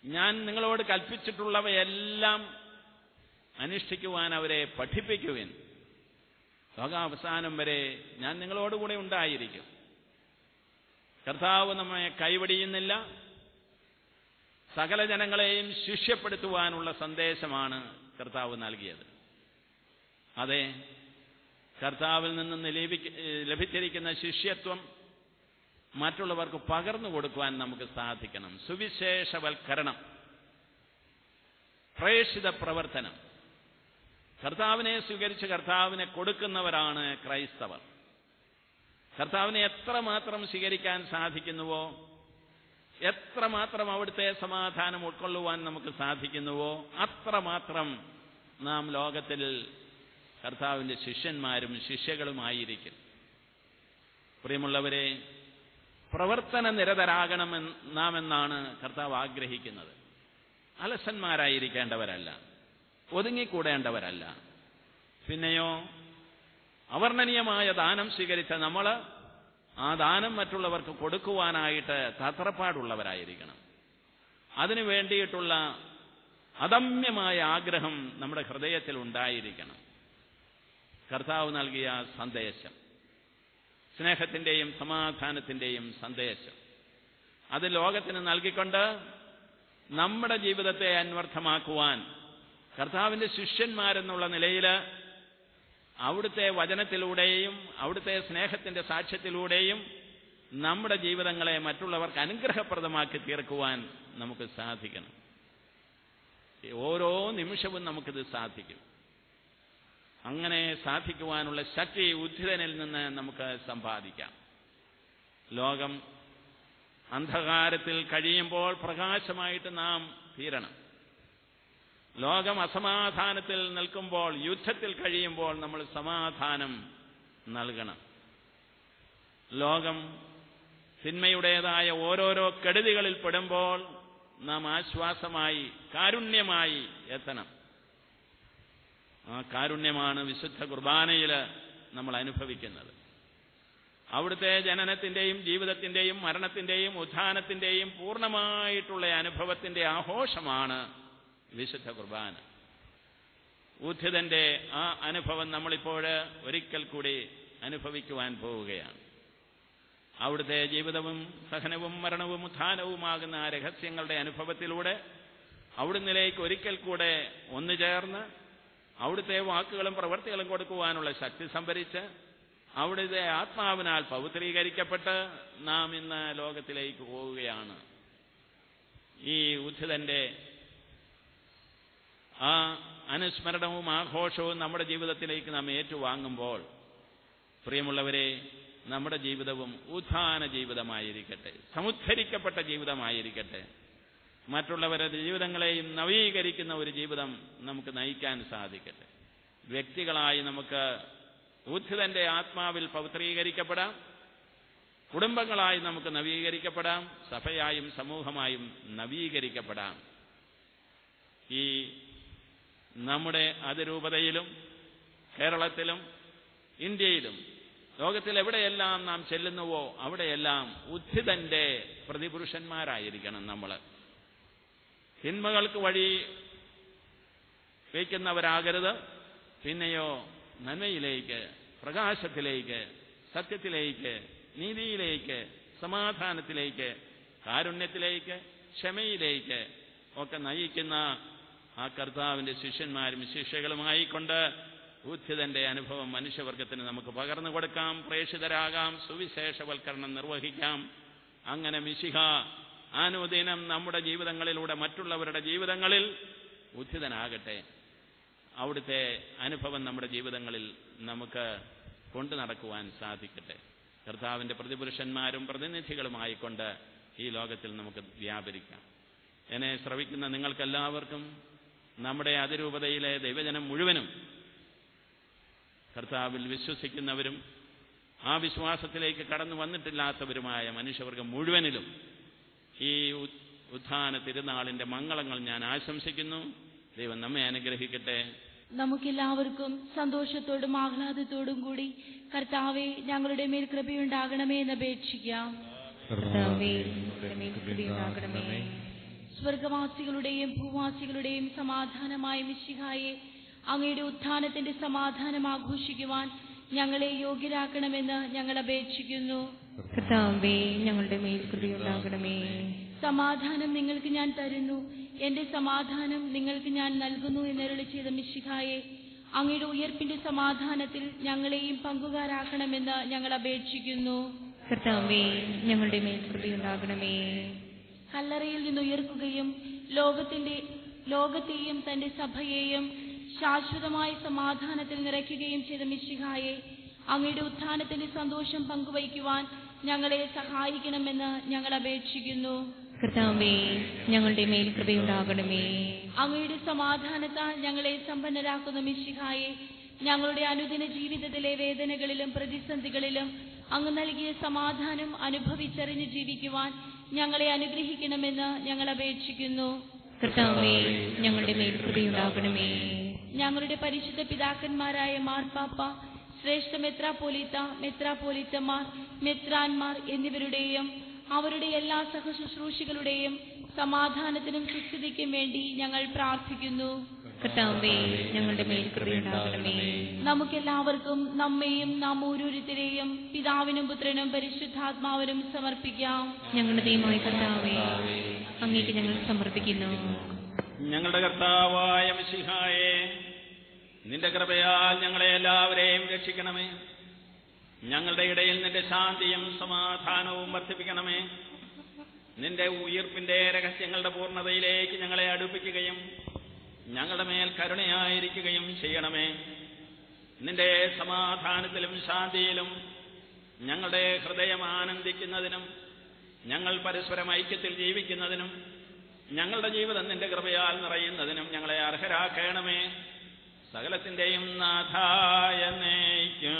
ഞാൻ നിങ്ങളോട് കൽപ്പിച്ചിട്ടുള്ളവയെല്ലാം അനുഷ്ഠിക്കുവാൻ അവരെ പഠിപ്പിക്കുവിൻ. ലോകാവസാനം വരെ ഞാൻ നിങ്ങളോടുകൂടെ ഉണ്ടായിരിക്കും. കർത്താവ് നമ്മെ കൈവടിയുന്നില്ല. സകല ജനങ്ങളെയും ശിഷ്യപ്പെടുത്തുവാനുള്ള സന്ദേശമാണ് കർത്താവ് നൽകിയത്. അതെ, കർത്താവിൽ നിന്നും ലഭിച്ചിരിക്കുന്ന ശിഷ്യത്വം മറ്റുള്ളവർക്ക് പകർന്നു കൊടുക്കുവാൻ നമുക്ക് സാധിക്കണം. സുവിശേഷവൽക്കരണം, പ്രേഷിത പ്രവർത്തനം. കർത്താവിനെ സ്വീകരിച്ച് കർത്താവിനെ കൊടുക്കുന്നവരാണ് ക്രൈസ്തവർ. കർത്താവിനെ എത്രമാത്രം സ്വീകരിക്കാൻ സാധിക്കുന്നുവോ, എത്രമാത്രം അവിടുത്തെ സമാധാനം ഉൾക്കൊള്ളുവാൻ നമുക്ക് സാധിക്കുന്നുവോ, അത്രമാത്രം നാം ലോകത്തിൽ കർത്താവിന്റെ ശിഷ്യന്മാരും ശിഷ്യകളുമായിരിക്കും. പ്രിയമുള്ളവരെ, പ്രവർത്തന നിരതരാകണമെന്ന് നാം എന്നാണ് കർത്താവ് ആഗ്രഹിക്കുന്നത്. അലസന്മാരായിരിക്കേണ്ടവരല്ല, ഒതുങ്ങിക്കൂടേണ്ടവരല്ല. പിന്നെയോ അവർണ്ണനീയമായ ദാനം സ്വീകരിച്ച നമ്മൾ ആ ദാനം മറ്റുള്ളവർക്ക് കൊടുക്കുവാനായിട്ട് തത്രപ്പാടുള്ളവരായിരിക്കണം. അതിനു വേണ്ടിയിട്ടുള്ള അദമ്യമായ ആഗ്രഹം നമ്മുടെ ഹൃദയത്തിൽ ഉണ്ടായിരിക്കണം. കർത്താവ് നൽകിയ സന്ദേശം, സ്നേഹത്തിന്റെയും സമാധാനത്തിന്റെയും സന്ദേശം, അത് ലോകത്തിന് നൽകിക്കൊണ്ട് നമ്മുടെ ജീവിതത്തെ അന്വർത്ഥമാക്കുവാൻ കർത്താവിന്റെ ശിഷ്യന്മാരെന്നുള്ള നിലയിൽ അവിടുത്തെ വചനത്തിലൂടെയും അവിടുത്തെ സ്നേഹത്തിന്റെ സാക്ഷ്യത്തിലൂടെയും നമ്മുടെ ജീവിതങ്ങളെ മറ്റുള്ളവർക്ക് അനുഗ്രഹപ്രദമാക്കി തീർക്കുവാൻ നമുക്ക് സാധിക്കണം. ഓരോ നിമിഷവും നമുക്കിത് സാധിക്കും. അങ്ങനെ സാധിക്കുവാനുള്ള ശക്തി ഉദ്ധിതനിൽ നിന്ന് നമുക്ക് സമ്പാദിക്കാം. ലോകം അന്ധകാരത്തിൽ കഴിയുമ്പോൾ പ്രകാശമായിട്ട് നാം തീരണം. ലോകം അസമാധാനത്തിൽ നിൽക്കുമ്പോൾ, യുദ്ധത്തിൽ കഴിയുമ്പോൾ നമ്മൾ സമാധാനം നൽകണം. ലോകം തിന്മയുടേതായ ഓരോരോ കെടുതികളിൽ പെടുമ്പോൾ നാം ആശ്വാസമായി, കാരുണ്യമായി എത്തണം. ആ കാരുണ്യമാണ് വിശുദ്ധ കുർബാനയിൽ നമ്മൾ അനുഭവിക്കുന്നത്. അവിടുത്തെ ജനനത്തിന്റെയും ജീവിതത്തിന്റെയും മരണത്തിന്റെയും ഉത്ഥാനത്തിന്റെയും പൂർണ്ണമായിട്ടുള്ള അനുഭവത്തിന്റെ ആഘോഷമാണ് വിശുദ്ധ കുർബാന. ഉദ്ധിതന്റെ ആ അനുഭവം നമ്മളിപ്പോൾ ഒരിക്കൽ കൂടി അനുഭവിക്കുവാൻ പോവുകയാണ്. അവിടുത്തെ ജീവിതവും സഹനവും മരണവും ഉത്ഥാനവുമാകുന്ന ആ രഹസ്യങ്ങളുടെ അനുഭവത്തിലൂടെ അവിടുന്നിലേക്ക് ഒരിക്കൽ കൂടെ ഒന്നു ചേർന്ന് അവിടുത്തെ വാക്കുകളും പ്രവൃത്തികളും കൊടുക്കുവാനുള്ള ശക്തി സംഭരിച്ച് അവിടുത്തെ ആത്മാവിനാൽ പവിത്രീകരിക്കപ്പെട്ട് നാം ഇന്ന് ലോകത്തിലേക്ക് പോവുകയാണ്. ഈ ഉദ്ധിതന്റെ ആ അനുസ്മരണവും ആഘോഷവും നമ്മുടെ ജീവിതത്തിലേക്ക് നാം ഏറ്റുവാങ്ങുമ്പോൾ, പ്രിയമുള്ളവരെ, നമ്മുടെ ജീവിതവും ഉത്ഥാന ജീവിതമായിരിക്കട്ടെ, സമുദ്ധരിക്കപ്പെട്ട ജീവിതമായിരിക്കട്ടെ. മറ്റുള്ളവരുടെ ജീവിതങ്ങളെയും നവീകരിക്കുന്ന ഒരു ജീവിതം നമുക്ക് നയിക്കാൻ സാധിക്കട്ടെ. വ്യക്തികളായി നമുക്ക് ഉദ്ധിതന്റെ ആത്മാവിൽ പവിത്രീകരിക്കപ്പെടാം, കുടുംബങ്ങളായി നമുക്ക് നവീകരിക്കപ്പെടാം, സഭയായും സമൂഹമായും നവീകരിക്കപ്പെടാം. ഈ നമ്മുടെ അതിരൂപതയിലും കേരളത്തിലും ഇന്ത്യയിലും ലോകത്തിലെവിടെയെല്ലാം നാം ചെല്ലുന്നുവോ അവിടെയെല്ലാം ഉദ്ധിതന്റെ പ്രതിപുരുഷന്മാരായിരിക്കണം. നമ്മൾ തിന്മകൾക്ക് വഴി വയ്ക്കുന്നവരാകരുത്. പിന്നെയോ നന്മയിലേക്ക്, പ്രകാശത്തിലേക്ക്, സത്യത്തിലേക്ക്, നീതിയിലേക്ക്, സമാധാനത്തിലേക്ക്, കാരുണ്യത്തിലേക്ക്, ക്ഷമയിലേക്ക് ഒക്കെ നയിക്കുന്ന ആ കർത്താവിന്റെ ശിഷ്യന്മാരും ശിഷ്യകളുമായിക്കൊണ്ട് ഉദ്ധിതന്റെ അനുഭവം മനുഷ്യവർഗത്തിന് നമുക്ക് പകർന്നു കൊടുക്കാം, പ്രേഷിതരാകാം, സുവിശേഷവൽക്കരണം നിർവഹിക്കാം. അങ്ങനെ മിശിഹ അനുദിനം നമ്മുടെ ജീവിതങ്ങളിലൂടെ മറ്റുള്ളവരുടെ ജീവിതങ്ങളിൽ ഉദ്ധിതനാകട്ടെ. അവിടുത്തെ അനുഭവം നമ്മുടെ ജീവിതങ്ങളിൽ നമുക്ക് കൊണ്ടു നടക്കുവാൻ സാധിക്കട്ടെ. കർത്താവിന്റെ പ്രതിപുരുഷന്മാരും പ്രതിനിധികളുമായിക്കൊണ്ട് ഈ ലോകത്തിൽ നമുക്ക് വ്യാപരിക്കാം. എന്നെ ശ്രവിക്കുന്ന നിങ്ങൾക്കെല്ലാവർക്കും, നമ്മുടെ അതിരൂപതയിലെ ദൈവജനം മുഴുവനും, കർത്താവിൽ വിശ്വസിക്കുന്നവരും ആ വിശ്വാസത്തിലേക്ക് കടന്നു വന്നിട്ടില്ലാത്തവരുമായ മനുഷ്യവർഗം മുഴുവനിലും ഈ ഉത്ഥാന തിരുനാളിന്റെ മംഗളങ്ങൾ ഞാൻ ആശംസിക്കുന്നു. ദൈവം നമ്മെ അനുഗ്രഹിക്കട്ടെ. നമുക്കെല്ലാവർക്കും സന്തോഷത്തോടും ആഹ്ലാദത്തോടും കൂടി കർത്താവെ ഞങ്ങളുടെ മേൽ കൃപയുണ്ടാകണമേ എന്ന് അപേക്ഷിക്കാം. സ്വർഗവാസികളുടെയും ഭൂവാസികളുടെയും സമാധാനമായ മിശിഹായെ, അങ്ങയുടെ ഉത്ഥാനത്തിന്റെ സമാധാനം ആഘോഷിക്കുവാൻ ഞങ്ങളെ യോഗ്യരാക്കണമെന്ന് ഞങ്ങൾ അപേക്ഷിക്കുന്നു. കർത്താവേ, ഞങ്ങളുടെ മേൽ കൃപയുണ്ടാകണമേ. സമാധാനം നിങ്ങൾക്ക് ഞാൻ തരുന്നു, എന്റെ സമാധാനം നിങ്ങൾക്ക് ഞാൻ നൽകുന്നു എന്നരുളി ചെയ്ത മിശിഹായെ, അങ്ങയുടെ ഉയർപ്പിന്റെ സമാധാനത്തിൽ ഞങ്ങളെയും പങ്കുകാരാക്കണമെന്ന് ഞങ്ങൾ അപേക്ഷിക്കുന്നു. കർത്താവേ, ഞങ്ങളുടെ മേൽ കൃപയുണ്ടാകണമേ. കല്ലറയിൽ നിന്നുയർക്കുകയും ലോകത്തെയും തന്റെ സഭയെയും ശാശ്വതമായ സമാധാനത്തിൽ നിറയ്ക്കുകയും ചെയ്ത മിശിഹായെ, അങ്ങയുടെ ഉത്ഥാനത്തിന്റെ സന്തോഷം പങ്കുവയ്ക്കുവാൻ ഞങ്ങളെ സഹായിക്കണമെന്ന് ഞങ്ങൾ അപേക്ഷിക്കുന്നു. കർത്താവേ, ഞങ്ങളുടെ മേൽ കൃപയുണ്ടാകണമേ. അങ്ങയുടെ സമാധാനത്താൽ ഞങ്ങളെ സമ്പന്നരാക്കുന്ന മിശിഹായെ, ഞങ്ങളുടെ അനുദിന ജീവിതത്തിലെ വേദനകളിലും പ്രതിസന്ധികളിലും അങ്ങ് നൽകിയ സമാധാനം അനുഭവിച്ചറിഞ്ഞ് ജീവിക്കുവാൻ ഞങ്ങളെ അനുഗ്രഹിക്കണമെന്ന് ഞങ്ങൾ അപേക്ഷിക്കുന്നു. കർത്താവേ, ഞങ്ങളുടെ മേൽ കൃപയുണ്ടാകണമേ. ഞങ്ങളുടെ പരിശുദ്ധ പിതാക്കന്മാരായ മാർപ്പാപ്പ, ശ്രേഷ്ഠ മെത്രാപ്പോലീത്തമാർ, മെത്രാന്മാർ എന്നിവരുടെയും അവരുടെ എല്ലാ സഹശുശ്രൂഷികളുടെയും സമാധാനത്തിനും സുസ്ഥിതിക്കും വേണ്ടി ഞങ്ങൾ പ്രാർത്ഥിക്കുന്നു. കർത്താവേ, ഞങ്ങളുടെ മേൽ കൃപയുണ്ടാകണമേ. നമുക്കെല്ലാവർക്കും നമ്മെയും നാം ഓരോരുത്തരെയും പിതാവിനും പുത്രനും പരിശുദ്ധാത്മാവിനും സമർപ്പിക്കാം. ഞങ്ങളുടെ ദൈവമായ കർത്താവേ, അങ്ങേക്ക് ഞങ്ങൾ സമർപ്പിക്കുന്നു. ഞങ്ങളുടെ കർത്താവായ മിശിഹായേ, നിന്റെ കൃപയാൽ ഞങ്ങളെ എല്ലാവരെയും രക്ഷിക്കണമേ. ഞങ്ങളുടെ ഇടയിൽ നിന്റെ ശാന്തിയും സമാധാനവും വർദ്ധിപ്പിക്കണമേ. നിന്റെ ഉയിർപ്പിന്റെ രഹസ്യങ്ങളുടെ പൂർണ്ണതയിലേക്ക് ഞങ്ങളെ അടുപ്പിക്കുകയും ഞങ്ങളുടെ മേൽ കരുണയായിരിക്കുകയും ചെയ്യണമേ. നിന്റെ സമാധാനത്തിലും ശാന്തിയിലും ഞങ്ങളുടെ ഹൃദയം ആനന്ദിക്കുന്നതിനും ഞങ്ങൾ പരസ്പരം ഐക്യത്തിൽ ജീവിക്കുന്നതിനും ഞങ്ങളുടെ ജീവിതം നിന്റെ കൃപയാൽ നിറയുന്നതിനും ഞങ്ങളെ അർഹരാക്കണമേ. സകലത്തിന്റെയും നാഥായ എന്നേക്കും.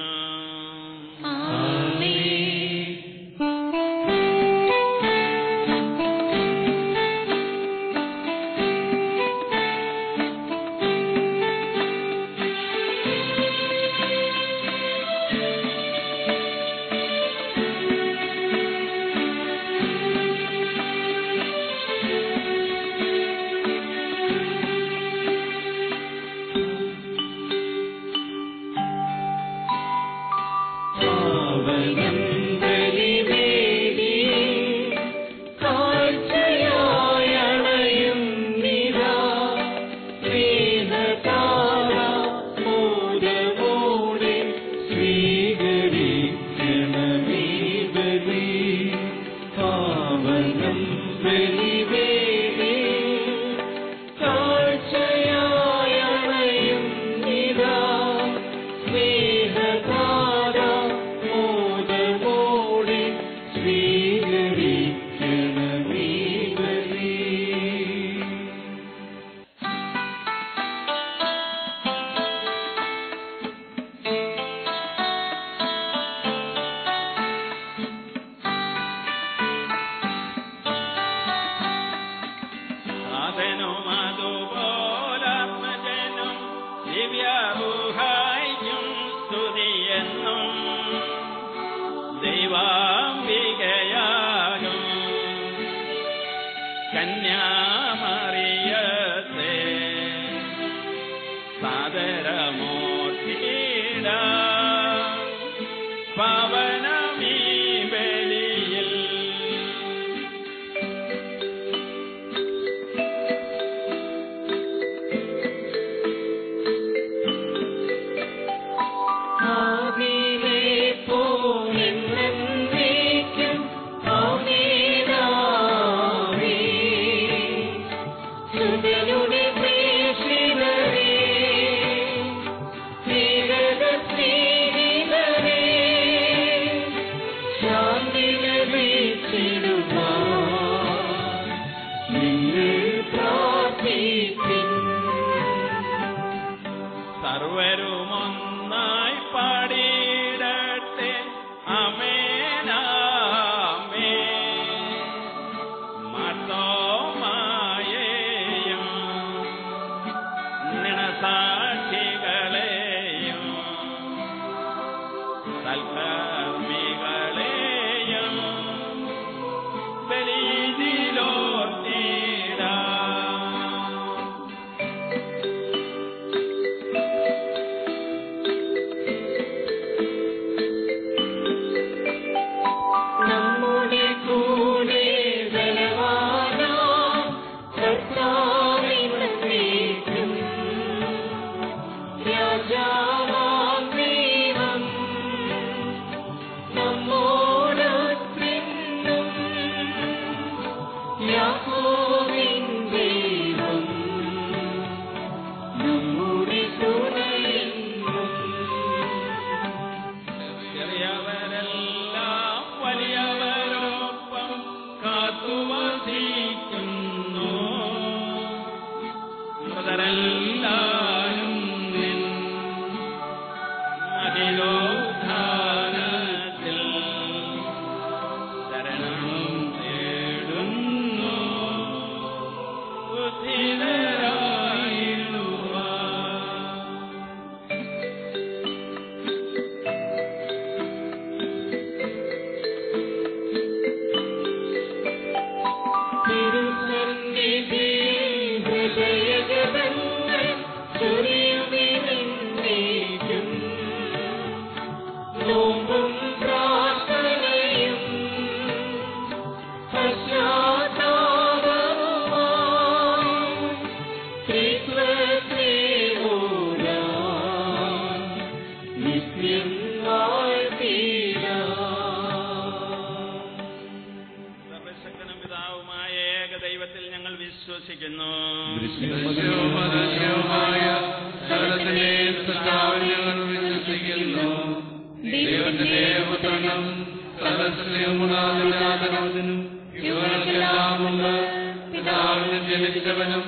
ദൈവത്തിൽ ഞങ്ങൾ വിശ്വസിക്കുന്നു. ജനിച്ചവനും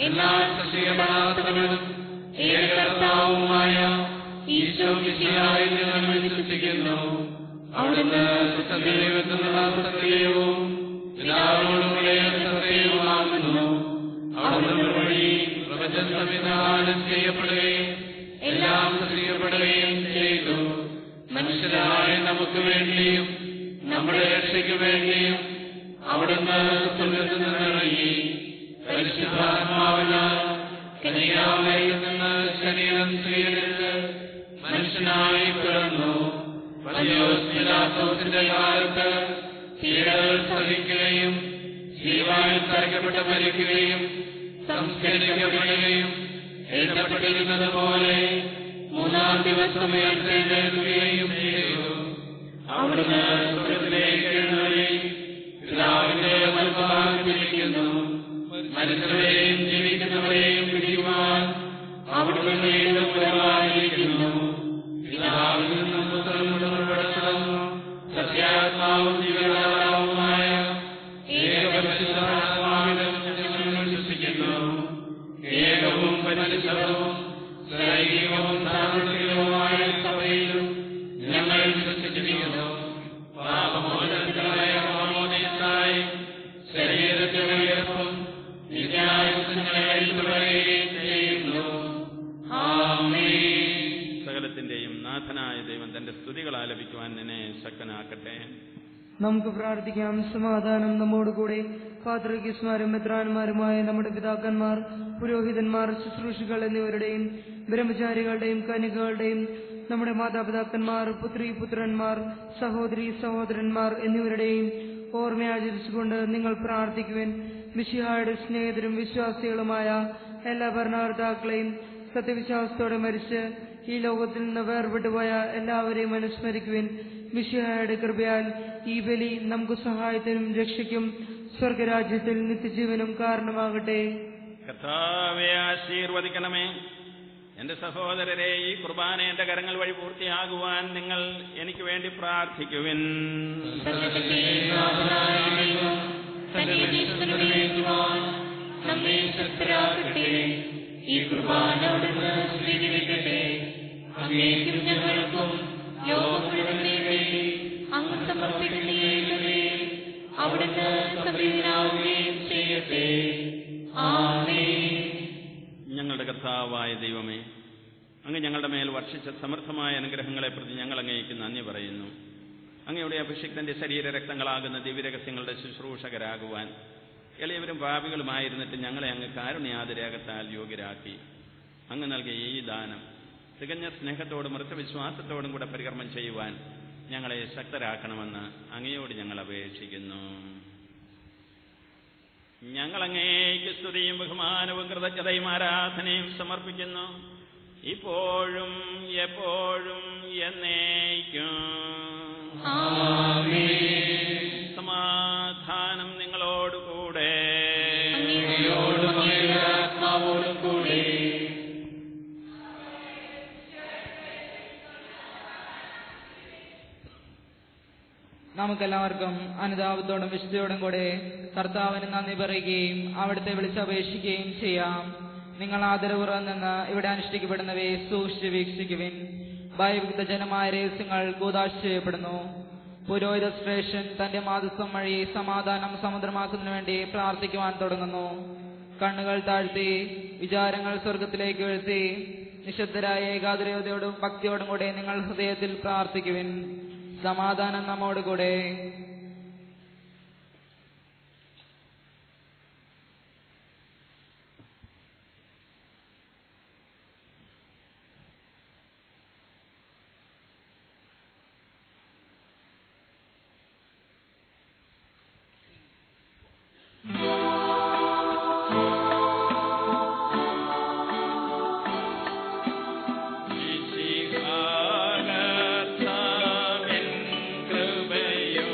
എന്നാൽ സൃഷ്ടിക്കപ്പെടാത്തവനും ഏകകർത്താവുമായ ഈശോ മിശിഹായിൽ ഞങ്ങൾ വിശ്വസിക്കുന്നു. അവിടുന്ന് സത്യദൈവത്തിനുള്ള സത്യവും പിതാവിനോടുകൂടെ സത്യവുമാകുന്നു. അവിടുന്ന് വഴി പ്രപഞ്ചം സംവിധാനം ചെയ്യപ്പെടുകയും എല്ലാം സൃഷ്ടിക്കപ്പെടുകയും ചെയ്തു. മനുഷ്യരായ നമുക്ക് വേണ്ടിയും നമ്മുടെ രക്ഷയ്ക്ക് വേണ്ടിയും അവിടുന്ന് സ്വർഗ്ഗത്തിൽ നിന്നിറങ്ങി പരിശുദ്ധാത്മാവിനാൽ കന്യകാമറിയിൽ നിന്ന് ശരീരം സ്വീകരിച്ച് മനുഷ്യനായി പിറന്നു. പന്തിയോസ് പീലാത്തോസിന്റെ കാലത്ത് പീഡകൾ സഹിക്കുകയും ജീവാനിൽ തറയ്ക്കപ്പെട്ട് മരിക്കുകയും സംസ്കരിക്കപ്പെടുകയും എഴുതപ്പെട്ടിരുന്നത് പോലെ മൂന്നാം ദിവസം ഉയർത്തെഴുന്നേൽക്കുകയും ചെയ്തു. അവിടുന്ന് സ്വർഗ്ഗത്തിലേക്ക് എഴുന്നള്ളി പിതാവിന്റെ വലത്തുഭാഗത്തിരിക്കുന്നു. മരിച്ചവരെയും ജീവിക്കുന്നവരെയും വിധിക്കുവാൻ അവിടുന്ന് വീണ്ടും വരാനിരിക്കുന്നു. പിതാവിൽ നിന്നും പുത്രനും പുറപ്പെടുന്നു സത്യാത്മാവും ജീവദാതാവുമായ ഏകപരിശുദ്ധാത്മാവിലും ഞങ്ങൾ വിശ്വസിക്കുന്നു. ഏകവും പരിശുദ്ധവും ലൈംഗികവും സാർവത്രികവുമായ സഭയിലും ഞങ്ങൾ വിശ്വസിച്ചിരിക്കുന്നു. പാപമോചനത്തിനായ മാമോദീസായി ശരീരത്തെ ഉയർപ്പും നിത്യായുസ്സങ്ങളെ തുടരുകയും ചെയ്യുന്നു. ആമേൻ. സകലത്തിന്റെയും നാഥനായ ദൈവം തന്റെ സ്തുതികൾ ആലപിക്കുവാൻ നിന്നെ ശക്തനാക്കട്ടെ. നമുക്ക് പ്രാർത്ഥിക്കാം. സമാധാനം നമ്മോടുകൂടെ. പാത്രികീസ്മാരും മെത്രാന്മാരുമായ നമ്മുടെ പിതാക്കന്മാർ, പുരോഹിതന്മാർ, ശുശ്രൂഷികൾ എന്നിവരുടെയും ബ്രഹ്മചാരികളുടെയും കന്യകകളുടെയും നമ്മുടെ മാതാപിതാക്കന്മാർ, പുത്രി പുത്രന്മാർ, സഹോദരി സഹോദരന്മാർ എന്നിവരുടെയും ഓർമ്മയാചരിച്ചുകൊണ്ട് നിങ്ങൾ പ്രാർത്ഥിക്കുവാൻ. മിശിഹായുടെ സ്നേഹിതരും വിശ്വാസികളുമായ എല്ലാ ഭരണകർത്താക്കളെയും സത്യവിശ്വാസത്തോടെ മരിച്ച് ഈ ലോകത്തിൽ നിന്ന് വേർപെട്ടുപോയ എല്ലാവരെയും അനുസ്മരിക്കുവാൻ. മിശിഹായുടെ കൃപയാൽ ഈ ബലി നമുക്ക് സഹായത്തിനും രക്ഷയ്ക്കും സ്വർഗരാജ്യത്തിൽ നിത്യജീവനും കാരണമാകട്ടെ. കർത്താവേ, ആശീർവദിക്കണമേ. എന്റെ സഹോദരരെ, ഈ കുർബാന എന്റെ കരങ്ങൾ വഴി പൂർത്തിയാകുവാൻ നിങ്ങൾ എനിക്ക് വേണ്ടി പ്രാർത്ഥിക്കുവിൻ. ഈ കുർബാന അവിടുന്ന് സ്വീകരിക്കട്ടെ. അങ്ങേക്കും ഞങ്ങൾക്കും ലോകം മുഴുവനും വേണ്ടി അങ്ങ് സമർപ്പിക്കുന്ന അവിടുന്ന് സംപ്രീതനാവുകയും ചെയ്യട്ടെ. ആമേൻ. ഞങ്ങളുടെ കർത്താവായ ദൈവമേ, അങ്ങ് ഞങ്ങളുടെ മേൽ വർഷിച്ച സമർത്ഥമായ അനുഗ്രഹങ്ങളെ പ്രതി ഞങ്ങൾ അങ്ങേക്ക് നന്ദി പറയുന്നു. അങ്ങയുടെ അഭിഷിക്തന്റെ ശരീരരക്തങ്ങളാകുന്ന ദിവ്യരഹസ്യങ്ങളുടെ ശുശ്രൂഷകരാകുവാൻ എളിയവരും പാപികളുമായിരുന്നിട്ട് ഞങ്ങളെ അങ്ങ് കാരുണ്യാതിരേകത്താൽ യോഗ്യരാക്കി. അങ്ങ് നൽകിയ ഈ ദാനം തികഞ്ഞ സ്നേഹത്തോടും മൃതവിശ്വാസത്തോടും കൂടെ പരികർമ്മം ചെയ്യുവാൻ ഞങ്ങളെ ശക്തരാക്കണമെന്ന് അങ്ങയോട് ഞങ്ങൾ അപേക്ഷിക്കുന്നു. ഞങ്ങൾ അങ്ങേക്ക് സ്തുതിയും ബഹുമാനവും കൃതജ്ഞതയും ആരാധനയും സമർപ്പിക്കുന്നു, ഇപ്പോഴും എപ്പോഴും എന്നേക്കും. സമാധാനം നിങ്ങളോടുകൂടെ. നമുക്കെല്ലാവർക്കും അനുതാപത്തോടും വിശുദ്ധിയോടും കൂടെ കർത്താവിന് നന്ദി പറയുകയും അവിടുത്തെ വിളിച്ചപേക്ഷിക്കുകയും ചെയ്യാം. നിങ്ങൾ ആദരപൂർവ്വം നിന്ന് ഇവിടെ അനുഷ്ഠിക്കപ്പെടുന്നവയെ സൂക്ഷിച്ച് വീക്ഷിക്കുവിൻ. ഭയവിക്ത ജനമായ രഹസ്യങ്ങൾ കൂദാശ ചെയ്യപ്പെടുന്നു. പുരോഹിത ശ്രേഷ്ഠൻ തന്റെ മാതൃത്വം വഴി സമാധാനം സമുദ്രമാക്കുന്നതിനു വേണ്ടി പ്രാർത്ഥിക്കുവാൻ തുടങ്ങുന്നു. കണ്ണുകൾ താഴ്ത്തി വിചാരങ്ങൾ സ്വർഗത്തിലേക്ക് വീഴ്ത്തി നിശബ്ദരായ ഏകാഗ്രതയോടും ഭക്തിയോടും കൂടെ നിങ്ങൾ ഹൃദയത്തിൽ പ്രാർത്ഥിക്കുവിൻ. സമാധാനം നമ്മോടുകൂടെ. കൃപയും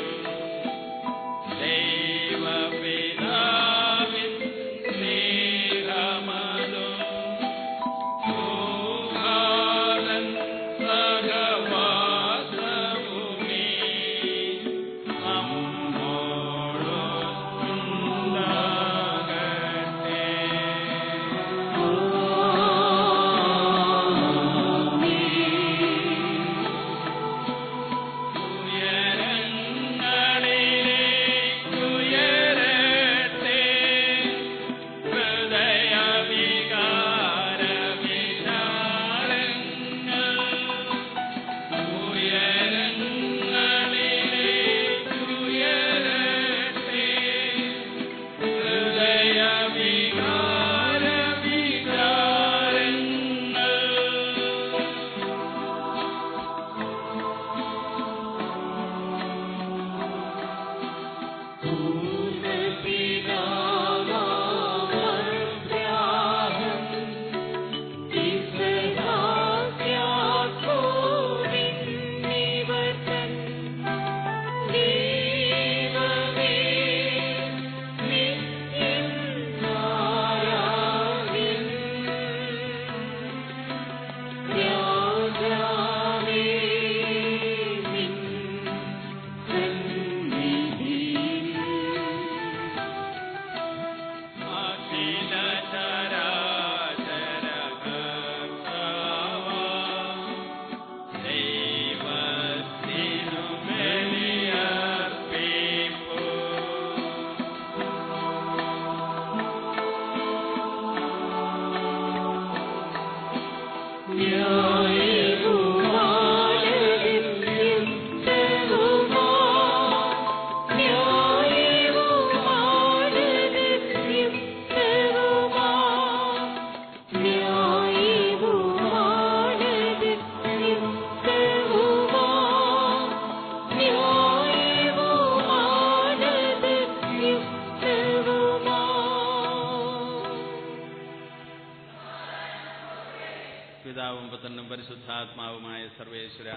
പിതാവും പുത്രനും പരിശുദ്ധാത്മാവുമായ സർവേശ്വര,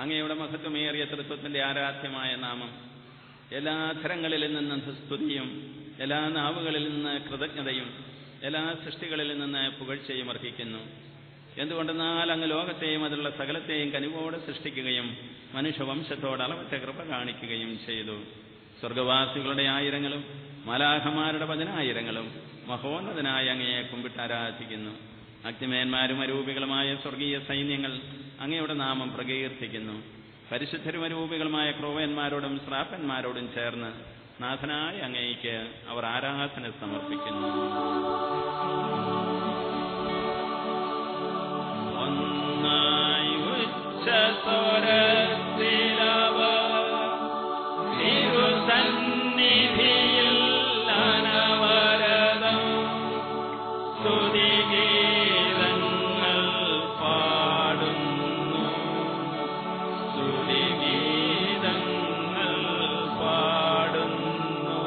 അങ്ങയുടെ മഹത്വമേറിയ തൃത്വത്തിന്റെ ആരാധ്യമായ നാമം എല്ലാ അധരങ്ങളിൽ നിന്ന് സ്തുതിയും എല്ലാ നാവുകളിൽ നിന്ന് കൃതജ്ഞതയും എല്ലാ സൃഷ്ടികളിൽ നിന്ന് പുകഴ്ചയും അർഹിക്കുന്നു. എന്തുകൊണ്ടെന്നാൽ അങ്ങ് ലോകത്തെയും അതിലുള്ള സകലത്തെയും കനിവോടെ സൃഷ്ടിക്കുകയും മനുഷ്യവംശത്തോട് അളവറ്റ കൃപ കാണിക്കുകയും ചെയ്തു. സ്വർഗവാസികളുടെ ആയിരങ്ങളും മാലാഖമാരുടെ പതിനായിരങ്ങളും മഹോന്നതനായ അങ്ങയെ കുമ്പിട്ട് ആരാധിക്കുന്നു. അഗ്നിമേന്മാരും അരൂപികളുമായ സ്വർഗീയ സൈന്യങ്ങൾ അങ്ങയുടെ നാമം പ്രകീർത്തിക്കുന്നു. പരിശുദ്ധരും അരൂപികളുമായ ക്രോവന്മാരോടും ശ്രാപ്പന്മാരോടും ചേർന്ന് നാഥനായ അങ്ങയ്ക്ക് അവർ ആരാധന സമർപ്പിക്കുന്നു. ഒന്നായി തിരുസന്നിധിയിൽ അനവരതം സ്തുതിഗീതങ്ങൾ പാടുന്നു, സ്തുതിഗീതങ്ങൾ പാടുന്നു.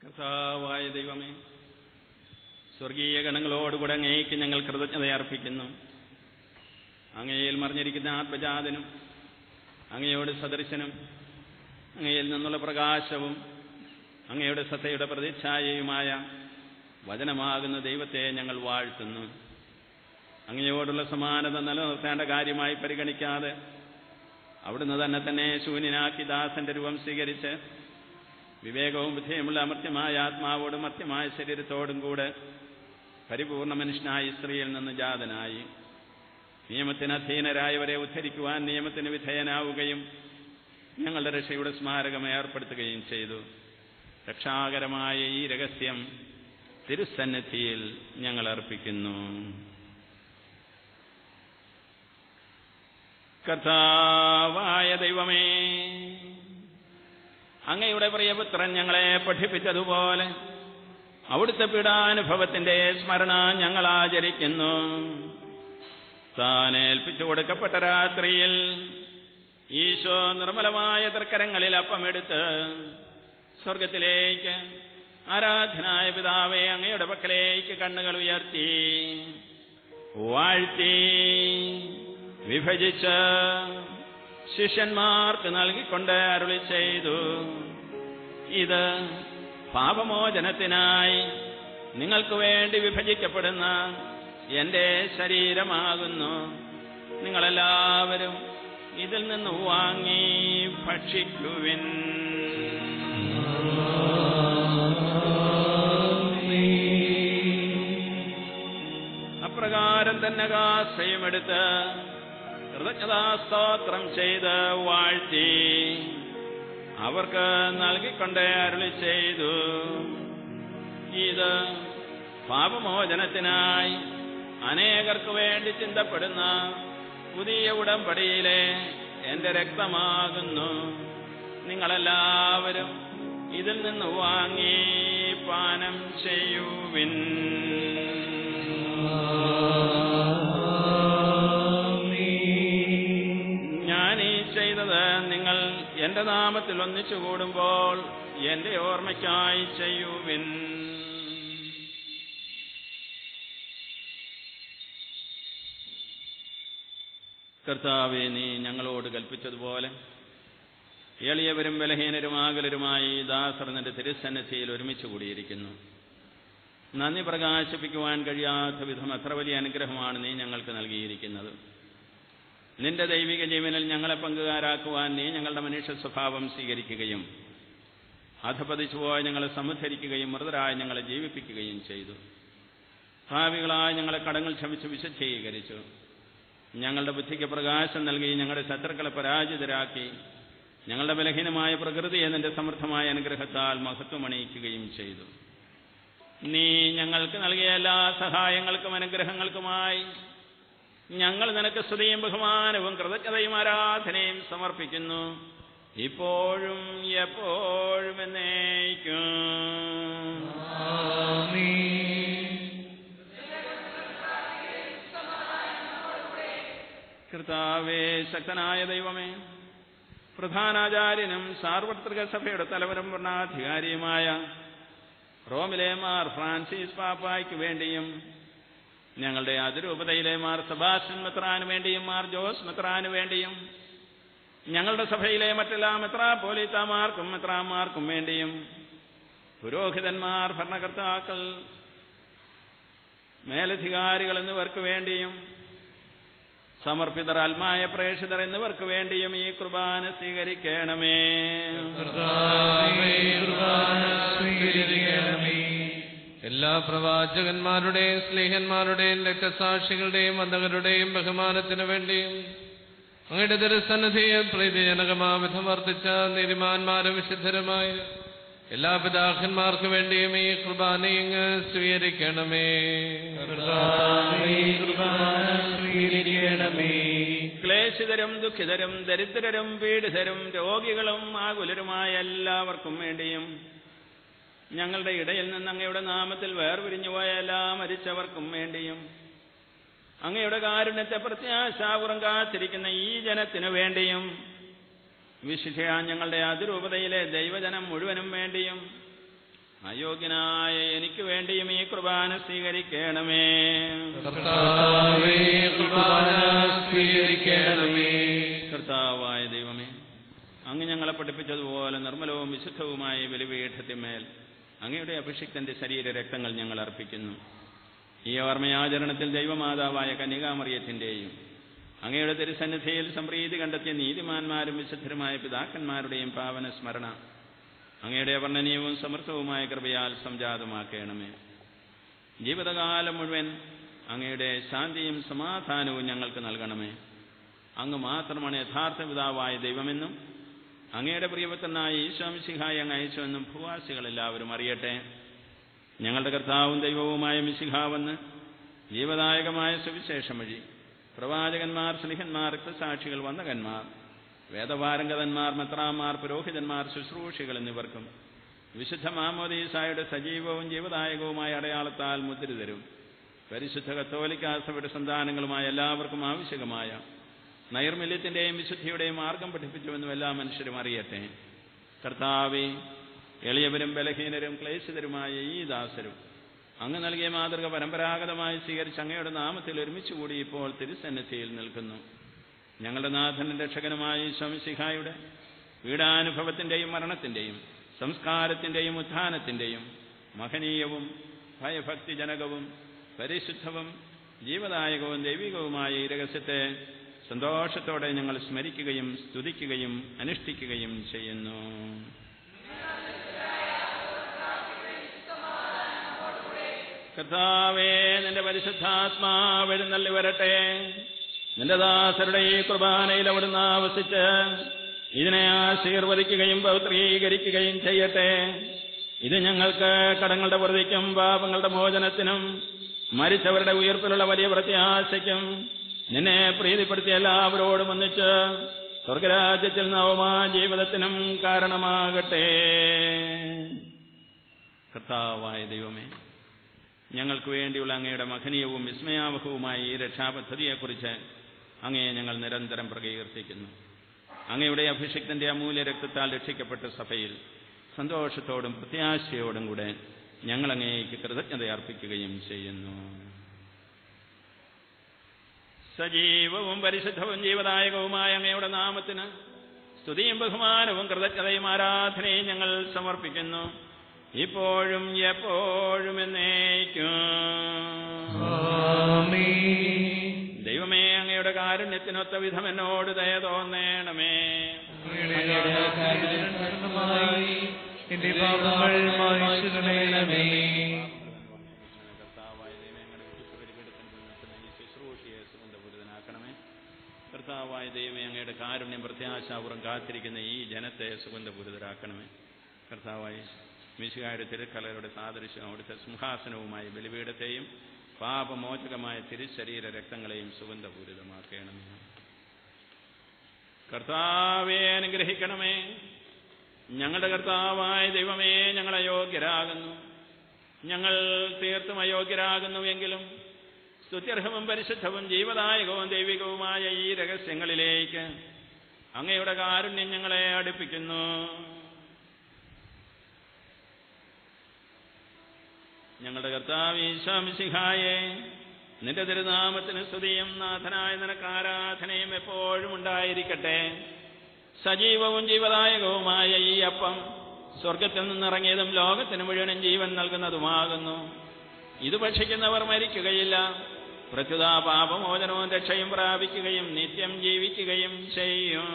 കർത്താവായ ദൈവമേ, സ്വർഗീയ ഗണങ്ങളോടുകൂടെ അങ്ങേക്ക് ഞങ്ങൾ കൃതജ്ഞതയർപ്പിക്കുന്നു. അങ്ങയിൽ മറിഞ്ഞിരിക്കുന്ന ആത്മജാതനും അങ്ങയോട് സദൃശനും അങ്ങയിൽ നിന്നുള്ള പ്രകാശവും അങ്ങയുടെ സത്തയുടെ പ്രതിച്ഛായയുമായ വചനമാകുന്ന ദൈവത്തെ ഞങ്ങൾ വാഴ്ത്തുന്നു. അങ്ങയോടുള്ള സമാനത നിലനിർത്തേണ്ട കാര്യമായി പരിഗണിക്കാതെ അവിടുന്ന് തന്നെ ശൂന്യനാക്കി ദാസന്റെ രൂപം സ്വീകരിച്ച് വിവേകവും ബുദ്ധിയുമുള്ള അമർത്യമായ ആത്മാവോടും മർത്യമായ ശരീരത്തോടും കൂടെ പരിപൂർണ മനുഷ്യനായി സ്ത്രീയിൽ നിന്ന് ജാതനായി നിയമത്തിന് അധീനരായവരെ ഉദ്ധരിക്കുവാൻ നിയമത്തിന് വിധേയനാവുകയും ഞങ്ങളുടെ രക്ഷയുടെ സ്മാരകം ഏർപ്പെടുത്തുകയും ചെയ്തു. രക്ഷാകരമായ ഈ രഹസ്യം തിരുസന്നിധിയിൽ ഞങ്ങൾ അർപ്പിക്കുന്നു. കർത്താവായ ദൈവമേ, അങ്ങയുടെ പ്രിയപുത്രൻ ഞങ്ങളെ പഠിപ്പിച്ചതുപോലെ അവിടുത്തെ പീഡാനുഭവത്തിന്റെ സ്മരണ ഞങ്ങൾ ആചരിക്കുന്നു. താൻ ഏൽപ്പിച്ചു കൊടുക്കപ്പെട്ട രാത്രിയിൽ ഈശോ നിർമ്മലമായ തൃക്കരങ്ങളിൽ അപ്പമെടുത്ത് സ്വർഗത്തിലേക്ക് ആരാധനായ പിതാവേ അങ്ങയുടെ പക്കലേക്ക് കണ്ണുകൾ ഉയർത്തി വാഴ്ത്തി വിഭജിച്ച് ശിഷ്യന്മാർക്ക് നൽകിക്കൊണ്ട് അരുളി ചെയ്തു, ഇത് പാപമോചനത്തിനായി നിങ്ങൾക്ക് വേണ്ടി വിഭജിക്കപ്പെടുന്ന എന്റെ ശരീരമാകുന്നു. നിങ്ങളെല്ലാവരും ഇതിൽ നിന്ന് വാങ്ങി ഭക്ഷിക്കുവിൻ. അപ്രകാരം തന്നെ കാസയുമെടുത്ത് കൃതജ്ഞതാസ്തോത്രം ചെയ്ത് വാഴ്ത്തി അവർക്ക് നൽകിക്കൊണ്ട് അരുളി ചെയ്തു, ഇത് പാപമോചനത്തിനായി അനേകർക്ക് വേണ്ടി ചിന്തപ്പെടുന്ന പുതിയ ഉടമ്പടിയിലെ എന്റെ രക്തമാകുന്നു. നിങ്ങളെല്ലാവരും ഇതിൽ നിന്ന് വാങ്ങി പാനം ചെയ്യുവിൻ. ഞാൻ ഈ ചെയ്തത് നിങ്ങൾ എന്റെ നാമത്തിൽ ഒന്നിച്ചു കൂടുമ്പോൾ എന്റെ ഓർമ്മയ്ക്കായി ചെയ്യുവിൻ. കർത്താവേ, നീ ഞങ്ങളോട് കൽപ്പിച്ചതുപോലെ എളിയവരും ബലഹീനരും ആകുലരുമായി ദാസർ നിന്റെ തിരുസന്നിധിയിൽ ഒരുമിച്ച് കൂടിയിരിക്കുന്നു. നന്ദി പ്രകാശിപ്പിക്കുവാൻ കഴിയാത്ത വിധം അത്ര വലിയ അനുഗ്രഹമാണ് നീ ഞങ്ങൾക്ക് നൽകിയിരിക്കുന്നത്. നിന്റെ ദൈവിക ജീവനിൽ ഞങ്ങളെ പങ്കുകാരാക്കുവാൻ നീ ഞങ്ങളുടെ മനുഷ്യ സ്വഭാവം സ്വീകരിക്കുകയും അധപതിച്ചുപോയ ഞങ്ങളെ സമുദ്ധരിക്കുകയും മൃതരായ ഞങ്ങളെ ജീവിപ്പിക്കുകയും ചെയ്തു. ഭാവികളായ ഞങ്ങളെ കടങ്ങൾ ക്ഷമിച്ച് വിശുദ്ധീകരിച്ചു. ഞങ്ങളുടെ ബുദ്ധിക്ക് പ്രകാശം നൽകി ഞങ്ങളുടെ ശത്രുക്കളെ പരാജിതരാക്കി ഞങ്ങളുടെ ബലഹീനമായ പ്രകൃതിയെ നിന്റെ സമൃദ്ധമായ അനുഗ്രഹത്താൽ മഹത്വമണിയിക്കുകയും ചെയ്തു. നീ ഞങ്ങൾക്ക് നൽകിയ എല്ലാ സഹായങ്ങൾക്കും അനുഗ്രഹങ്ങൾക്കുമായി ഞങ്ങൾ നിനക്ക് സ്തുതിയും ബഹുമാനവും കൃതജ്ഞതയും ആരാധനയും സമർപ്പിക്കുന്നു, ഇപ്പോഴും എപ്പോഴും എന്നേക്കും. കർത്താവേ, ശക്തനായ ദൈവമേ, പ്രധാനാചാര്യനും സാർവത്രിക സഭയുടെ തലവനും ഭരണാധികാരിയുമായ റോമിലെ മാർ ഫ്രാൻസിസ് പാപ്പായ്ക്ക് വേണ്ടിയും ഞങ്ങളുടെ അതിരൂപതയിലെ മാർ സെബാസ്റ്റ്യൻ മെത്രാന് വേണ്ടിയും മാർ ജോസ് മെത്രാന് വേണ്ടിയും ഞങ്ങളുടെ സഭയിലെ മറ്റെല്ലാ മെത്രാപ്പോലീത്താമാർക്കും മെത്രാന്മാർക്കും വേണ്ടിയും പുരോഹിതന്മാർ, ഭരണകർത്താക്കൾ, മേലധികാരികൾ എന്നിവർക്ക് വേണ്ടിയും സമർപ്പിതർ, ആത്മായ പ്രേക്ഷിതർ എന്നിവർക്ക് വേണ്ടിയും ഈ കുർബാന സ്വീകരിക്കണമേ. എല്ലാ പ്രവാചകന്മാരുടെയും സ്നേഹന്മാരുടെയും രക്തസാക്ഷികളുടെയും വന്ദകരുടെയും ബഹുമാനത്തിനു വേണ്ടിയും അങ്ങയുടെ തിരുസന്നിധിയിൽ പ്രീതിജനകമാവിധം വർദ്ധിച്ച നീതിമാന്മാരും വിശുദ്ധരുമായ എല്ലാ പിതാക്കന്മാർക്കു വേണ്ടിയും ഈ കുർബാനയിങ്ങ് സ്വീകരിക്കണമേ. ക്ലേശിതരും ദുഃഖിതരും ദരിദ്രരും പീഡിതരും രോഗികളും ആകുലരുമായ എല്ലാവർക്കും വേണ്ടിയും ഞങ്ങളുടെ ഇടയിൽ നിന്ന് അങ്ങയുടെ നാമത്തിൽ വേർപിരിഞ്ഞുപോയ എല്ലാ മരിച്ചവർക്കും വേണ്ടിയും അങ്ങയുടെ കാരുണ്യത്തെ പ്രത്യാശാപൂർവം കാത്തിരിക്കുന്ന ഈ ജനത്തിനു വേണ്ടിയും വിശുദ്ധ ഞങ്ങളുടെ അതിരൂപതയിലെ ദൈവജനം മുഴുവനും വേണ്ടിയും അയോഗ്യനായ എനിക്ക് വേണ്ടിയും ഈ കുർബാന സ്വീകരിക്കണമേ. കർത്താവായ ദൈവമേ, അങ്ങ് ഞങ്ങളെ പഠിപ്പിച്ചതുപോലെ നിർമ്മലവും വിശുദ്ധവുമായ ബലിപീഠത്തിന്മേൽ അങ്ങയുടെ അഭിഷിക്തന്റെ ശരീര രക്തങ്ങൾ ഞങ്ങൾ അർപ്പിക്കുന്നു. ഈ ഓർമ്മയാചരണത്തിൽ ദൈവമാതാവായ കന്യകാമറിയത്തിന്റെയും അങ്ങയുടെ തിരുസന്നിധിയിൽ സംപ്രീതി കണ്ടെത്തിയ നീതിമാന്മാരും വിശുദ്ധരുമായ പിതാക്കന്മാരുടെയും പാവന സ്മരണ അങ്ങയുടെ അവർണ്ണനീയവും സമൃദ്ധവുമായ കൃപയാൽ സംജാതമാക്കണമേ. ജീവിതകാലം മുഴുവൻ അങ്ങയുടെ ശാന്തിയും സമാധാനവും ഞങ്ങൾക്ക് നൽകണമേ. അങ്ങ് മാത്രമാണ് യഥാർത്ഥ പിതാവായ ദൈവമെന്നും അങ്ങയുടെ പ്രിയപുത്രനായ ഈശോ മിശിഹായെ അങ്ങ് അയച്ചുവെന്നും ഭൂവാസികളെല്ലാവരും അറിയട്ടെ. ഞങ്ങളുടെ കർത്താവും ദൈവവുമായ മിശിഹാവെന്ന് ജീവദായകമായ സുവിശേഷം വഴി പ്രവാചകന്മാർ, സ്ലിഹന്മാർ, രക്തസാക്ഷികൾ, വന്ദകന്മാർ, വേദപാരംഗതന്മാർ, മെത്രാന്മാർ, പുരോഹിതന്മാർ, ശുശ്രൂഷികൾ എന്നിവർക്കും വിശുദ്ധ മാമോദീസായുടെ സജീവവും ജീവദായകവുമായ അടയാളത്താൽ മുദ്രിതരും പരിശുദ്ധ കത്തോലിക്കാ സഭയുടെ സന്താനങ്ങളുമായ എല്ലാവർക്കും ആവശ്യകമായ നൈർമല്യത്തിന്റെയും വിശുദ്ധിയുടെയും മാർഗം പഠിപ്പിച്ചുവെന്നും എല്ലാ മനുഷ്യരും അറിയട്ടെ. കർത്താവേ, എളിയവരും ബലഹീനരും ക്ലേശിതരുമായ ഈ ദാസരും അങ്ങ് നൽകിയ മാതൃക പരമ്പരാഗതമായി സ്വീകരിച്ച് അങ്ങയുടെ നാമത്തിൽ ഒരുമിച്ചുകൂടി ഇപ്പോൾ തിരുസന്നിധിയിൽ നിൽക്കുന്നു. ഞങ്ങളുടെ നാഥനും രക്ഷകനുമായ ഈശോ മിശിഹായുടെ പീഡാനുഭവത്തിന്റെയും മരണത്തിന്റെയും സംസ്കാരത്തിന്റെയും ഉത്ഥാനത്തിന്റെയും മഹനീയവും ഭയഭക്തിജനകവും പരിശുദ്ധവും ജീവദായകവും ദൈവികവുമായ ഈ രഹസ്യത്തെ സന്തോഷത്തോടെ ഞങ്ങൾ സ്മരിക്കുകയും സ്തുതിക്കുകയും അനുഷ്ഠിക്കുകയും ചെയ്യുന്നു. കർത്താവേ, നിന്റെ പരിശുദ്ധാത്മാവ് എഴുന്നള്ളി വരട്ടെ. നിന്റെ ദാസരുടെ ഈ കുർബാനയിൽ അവിടുന്ന് ആവസിച്ച് ഇതിനെ ആശീർവദിക്കുകയും പൗത്രീകരിക്കുകയും ചെയ്യട്ടെ. ഇത് ഞങ്ങൾക്ക് കടങ്ങളുടെ വൃദ്ധിക്കും പാപങ്ങളുടെ മോചനത്തിനും മരിച്ചവരുടെ ഉയർപ്പിലുള്ള വലിയ പ്രത്യാശയ്ക്കും നിന്നെ പ്രീതിപ്പെടുത്തിയ എല്ലാവരോടും ഒന്നിച്ച് സ്വർഗരാജ്യത്തിൽ നവമാ ജീവിതത്തിനും കാരണമാകട്ടെ. കർത്താവായ ദൈവമേ, ഞങ്ങൾക്ക് വേണ്ടിയുള്ള അങ്ങയുടെ മഹനീയവും വിസ്മയാവഹവുമായ ഈ രക്ഷാപദ്ധതിയെക്കുറിച്ച് അങ്ങയെ ഞങ്ങൾ നിരന്തരം പ്രകീർത്തിക്കുന്നു. അങ്ങയുടെ അഭിഷിക്തന്റെ അമൂല്യ രക്തത്താൽ രക്ഷിക്കപ്പെട്ട സഭയിൽ സന്തോഷത്തോടും പ്രത്യാശയോടും കൂടെ ഞങ്ങൾ അങ്ങേക്ക് കൃതജ്ഞത അർപ്പിക്കുകയും ചെയ്യുന്നു. സജീവവും പരിശുദ്ധവും ജീവദായകവുമായ അങ്ങയുടെ നാമത്തിന് സ്തുതിയും ബഹുമാനവും കൃതജ്ഞതയും ആരാധനയും ഞങ്ങൾ സമർപ്പിക്കുന്നു, ഇപ്പോഴും എപ്പോഴും എന്നേക്കും. ദൈവമേ, അങ്ങയുടെ കാരുണ്യത്തിനൊത്ത വിധം എന്നോട് ദയ തോന്നേണമേ. കർത്താവായ ദൈവമേ, അങ്ങയുടെ കാരുണ്യം പ്രത്യാശാപൂർവ്വം കാത്തിരിക്കുന്ന ഈ ജനത്തെ സുഗന്ധപൂരിതരാക്കണമേ. കർത്താവായി മിശിഹായുടെ തിരുക്കലയുടെ സാദൃശ്യം അവിടുത്തെ സിംഹാസനവുമായി ബലിപീഠത്തെയും പാപമോചകമായ തിരുശരീര രക്തങ്ങളെയും സുഗന്ധപൂരിതമാക്കണമേ. കർത്താവേ, അനുഗ്രഹിക്കണമേ. ഞങ്ങളുടെ കർത്താവായ ദൈവമേ, ഞങ്ങൾ അയോഗ്യരാകുന്നു, ഞങ്ങൾ തീർത്തും അയോഗ്യരാകുന്നുവെങ്കിലും സ്തുത്യർഹവും പരിശുദ്ധവും ജീവദായകവും ദൈവികവുമായ ഈ രഹസ്യങ്ങളിലേക്ക് അങ്ങയുടെ കാരുണ്യം ഞങ്ങളെ അടുപ്പിക്കുന്നു. ഞങ്ങളുടെ കർത്താവ് ഈശോ മിശിഹായേ, നിന്റെ തിരുനാമത്തിന് സ്തുതിയും നാഥനായ നിനക്ക് ആരാധനയും എപ്പോഴും ഉണ്ടായിരിക്കട്ടെ. സജീവവും ജീവദായകവുമായ ഈ അപ്പം സ്വർഗത്തിൽ നിന്നിറങ്ങിയതും ലോകത്തിന് മുഴുവനും ജീവൻ നൽകുന്നതുമാകുന്നു. ഇത് ഭക്ഷിക്കുന്നവർ മരിക്കുകയില്ല, പ്രത്യുത പാപമോചനവും രക്ഷയും പ്രാപിക്കുകയും നിത്യം ജീവിക്കുകയും ചെയ്യും.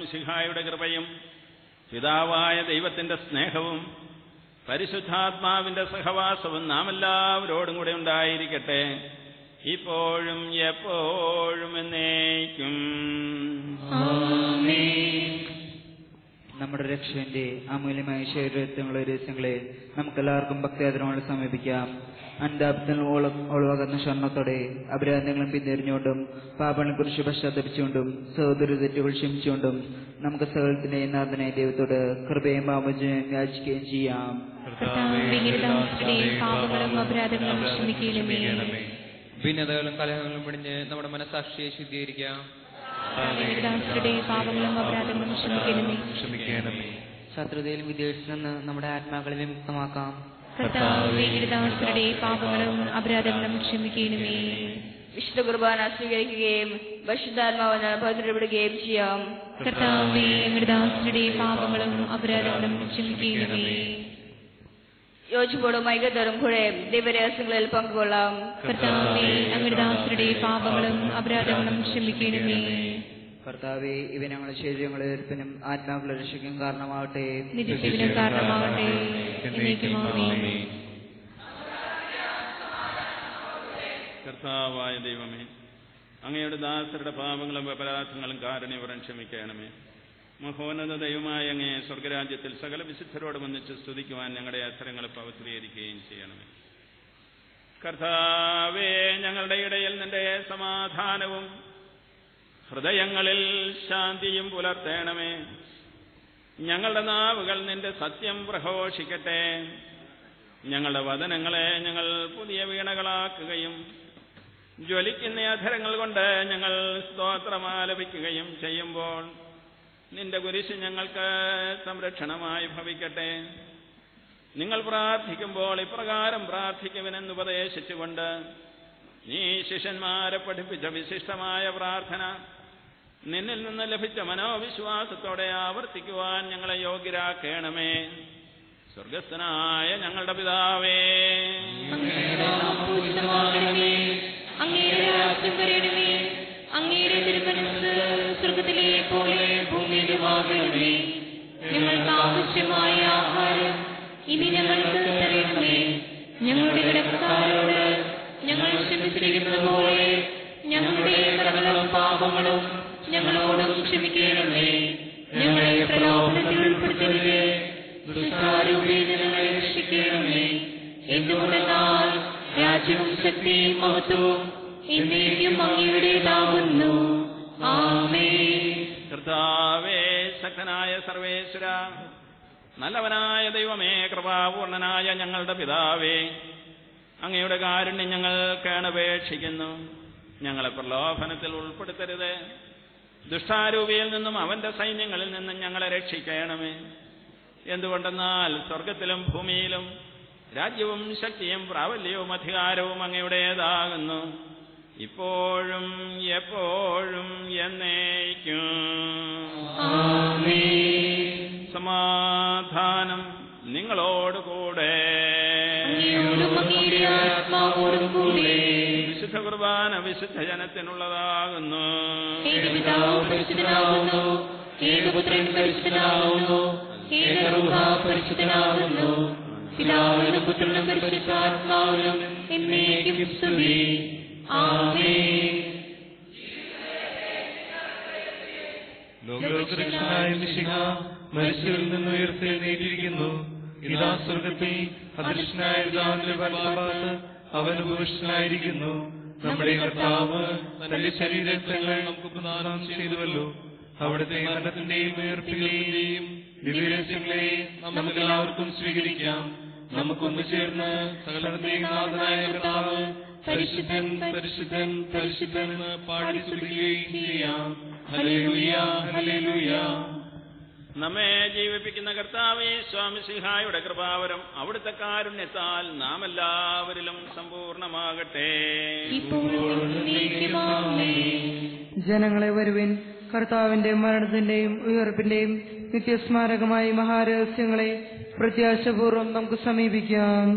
മിശിഹായുടെ കൃപയും പിതാവായ ദൈവത്തിന്റെ സ്നേഹവും പരിശുദ്ധാത്മാവിന്റെ സഹവാസവും നാം എല്ലാവരോടും കൂടെ ഉണ്ടായിരിക്കട്ടെ, ഇപ്പോഴും എപ്പോഴും എന്നേക്കും. നമ്മുടെ രക്ഷകന്റെ അമൂല്യമായ ശരീരത്തിനുള്ള രഹസ്യങ്ങളെ നമുക്കെല്ലാവർക്കും ഭക്തിയാദരങ്ങളെ സമീപിക്കാം. അന്താപത്തിൽ ഒളിവാകുന്ന സ്വർണ്ണത്തോടെ അപരാധങ്ങളും പിന്തിരിഞ്ഞുകൊണ്ടും പാപങ്ങളെ കുറിച്ച് പശ്ചാത്തപിച്ചുകൊണ്ടും സഹോദര തെറ്റുകൾ ക്ഷമിച്ചുകൊണ്ടും നമുക്ക് സകലത്തിന്റെ നാഥനായ ദൈവത്തോട് കൃപയും പാപജയം യാചിക്കുകയും ചെയ്യാം. ഭിന്നതകളും കലഹങ്ങളും പിടിഞ്ഞ് നമ്മുടെ മനസാക്ഷിയെ ശുദ്ധീകരിക്കാം. ശത്രുതയിലും വിദ്വേഷത്തിൽ നിന്ന് നമ്മുടെ ആത്മാക്കളെ വിമുക്തമാക്കാം. പാപങ്ങളും അപരാധങ്ങളും ക്ഷമിക്കണമേ. വിശുദ്ധ കുർബാന സ്വീകരിക്കുകയും പരിശുദ്ധാത്മാവിനാൽ ഭദ്രപ്പെടുകയും ചെയ്യാം. കർത്താവേ, അങ്ങയുടെ ദാസരുടെ പാപങ്ങളും അപരാധങ്ങളും ക്ഷമിക്കണമേ. യോജിപ്പോടും ഐക്യത്തോടും കൂടെ ദിവ്യരഹസ്യങ്ങളിൽ പങ്കുകൊള്ളാം. കർത്താവേ, അങ്ങയുടെ ദാസരുടെ പാപങ്ങളും അപരാധങ്ങളും ക്ഷമിക്കണമേ. കർത്താവേ, ഇവ ഞങ്ങളുടെ ശരീരങ്ങളെ ഉയർപ്പിനും ആത്മാക്കളെ രക്ഷിക്കും കാരണമാവട്ടെ. നിത്യജീവനും കാരണമാവട്ടെ. എന്നേക്കും ആമേൻ. കർത്താവായ ദൈവമേ, അങ്ങയുടെ ദാസരുടെ പാപങ്ങളും അപരാധങ്ങളും കാരുണ്യപരം ക്ഷമിക്കണമേ. മഹോന്നത ദൈവമായ അങ്ങയെ സ്വർഗരാജ്യത്തിൽ സകല വിശുദ്ധരോട് വന്നിച്ച് സ്തുതിക്കുവാൻ ഞങ്ങളുടെ അധരങ്ങളെ പവിത്രീകരിക്കുകയും ചെയ്യണമേ. കർത്താവേ, ഞങ്ങളുടെ ഇടയിൽ നിന്റെ സമാധാനവും ഹൃദയങ്ങളിൽ ശാന്തിയും പുലർത്തേണമേ. ഞങ്ങളുടെ നാവുകൾ നിന്റെ സത്യം പ്രഘോഷിക്കട്ടെ. ഞങ്ങളുടെ വചനങ്ങളെ ഞങ്ങൾ പുതിയ വീണകളാക്കുകയും ജ്വലിക്കുന്ന അധരങ്ങൾ കൊണ്ട് ഞങ്ങൾ സ്തോത്രമാലപിക്കുകയും ചെയ്യുമ്പോൾ നിന്റെ കുരിശ് ഞങ്ങൾക്ക് സംരക്ഷണമായി ഭവിക്കട്ടെ. നിങ്ങൾ പ്രാർത്ഥിക്കുമ്പോൾ ഇപ്രകാരം പ്രാർത്ഥിക്കുവനെന്ന് ഉപദേശിച്ചുകൊണ്ട് നീ ശിഷ്യന്മാരെ പഠിപ്പിച്ച വിശിഷ്ടമായ പ്രാർത്ഥന നിന്നിൽ നിന്ന് ലഭിച്ച മനോവിശ്വാസത്തോടെ ആവർത്തിക്കുവാൻ ഞങ്ങളെ യോഗ്യരാക്കണമേ. സ്വർഗസ്ഥനായ ഞങ്ങളുടെ പിതാവേ, അങ്ങയുടെ രാജ്യം വരണമേ. അങ്ങയുടെ തിരുമനസ്സ് സ്വർഗത്തിലെ പോലെ ഭൂമിയിലുമാകണമേ. ഞങ്ങൾക്ക് ആവശ്യമായ ആഹാരം ഇനി ഞങ്ങൾക്ക് തരണമേ. ഞങ്ങളുടെ കടക്കാരോട് ഞങ്ങൾ ക്ഷമിച്ചിരിക്കുന്നത് പോലെ ഞങ്ങളുടെ കടങ്ങളും പാപങ്ങളും ഞങ്ങളോടും ക്ഷമിക്കണമേ. ഞങ്ങളെ പ്രലോഭനത്തിൽ ഉൾപ്പെടുത്തരുതേ, ദുഷ്ടാരൂപിയിൽ ഞങ്ങളെ രക്ഷിക്കണമേ. എന്തുകൊണ്ടെന്നാൽ രാജ്യവും ശക്തിയും മഹത്വവും എന്നേക്കും അങ്ങയുടേതാകുന്നു. ആമേൻ. കർത്താവേ, ശക്തനായ സർവേശ്വര, നല്ലവനായ ദൈവമേ, കൃപാപൂർണനായ ഞങ്ങളുടെ പിതാവേ, അങ്ങയുടെ കാരുണ്യം ഞങ്ങൾ കേണപേക്ഷിക്കുന്നു. ഞങ്ങളെ പ്രലോഭനത്തിൽ ഉൾപ്പെടുത്തരുത്. ദുഷ്ടാരൂപിയിൽ നിന്നും അവന്റെ സൈന്യങ്ങളിൽ നിന്നും ഞങ്ങളെ രക്ഷിക്കണമേ. എന്തുകൊണ്ടെന്നാൽ സ്വർഗത്തിലും ഭൂമിയിലും രാജ്യവും ശക്തിയും പ്രാബല്യവും അധികാരവും അങ്ങയുടേതാകുന്നു, ഇപ്പോഴും എപ്പോഴും എന്നേക്കും. സമാധാനം നിങ്ങളോടുകൂടെ. വിശുദ്ധ കുർബാന വിശുദ്ധ ജനത്തിനുള്ളതാകുന്നു. പിതാവിനും പുത്രനും പരിശുദ്ധാത്മാവിനും എന്നേക്കും സ്തുതി. ആമേൻ. ലോകരക്ഷകനായ മിശിഹ മരിച്ചവരിൽ നിന്ന് ഉയർത്തെഴുന്നേറ്റിരിക്കുന്നു. ഇതാ സ്വർഗത്തിൽ അദൃശ്യനായ പിതാവിന്റെ വലത്തുഭാഗത്ത് അവൻ ഉപവിഷ്ടനായിരിക്കുന്നു. നമ്മുടെ കർത്താവ് തന്റെ ശരീരങ്ങൾ നമുക്ക് പ്രദാനം ചെയ്തുവല്ലോ. അവിടുത്തെ മരണത്തിന്റെയും ഉയർപ്പിന്റെയും ദിവ്യരഹസ്യങ്ങളെയും നമുക്ക് എല്ലാവർക്കും സ്വീകരിക്കാം. നമുക്കൊന്നു ചേർന്ന് സകലത്തിന്റെയും നാഥനായ കർത്താവ് പരിശുദ്ധൻ പരിശുദ്ധൻ പരിശുദ്ധൻ എന്ന് പാടി സ്തുതിക്കുകയും ചെയ്യാം. Hallelujah hallelujah. നമ്മെ ജീവിപ്പിക്കുന്ന കർത്താവേ, സ്വാമിസിഹായുടെ കൃപാവരം അവിടുത്തെ കാരുണ്യത്താൽ നാം എല്ലാവരിലും സമ്പൂർണമാകട്ടെ. ജനങ്ങളെ വരുവിൻ, കർത്താവിന്റെ മരണത്തിന്റെയും ഉയർപ്പിന്റെയും നിത്യസ്മാരകമായ മഹാരഹസ്യങ്ങളെ പ്രത്യാശപൂർവ്വം നമുക്ക് സമീപിക്കാം.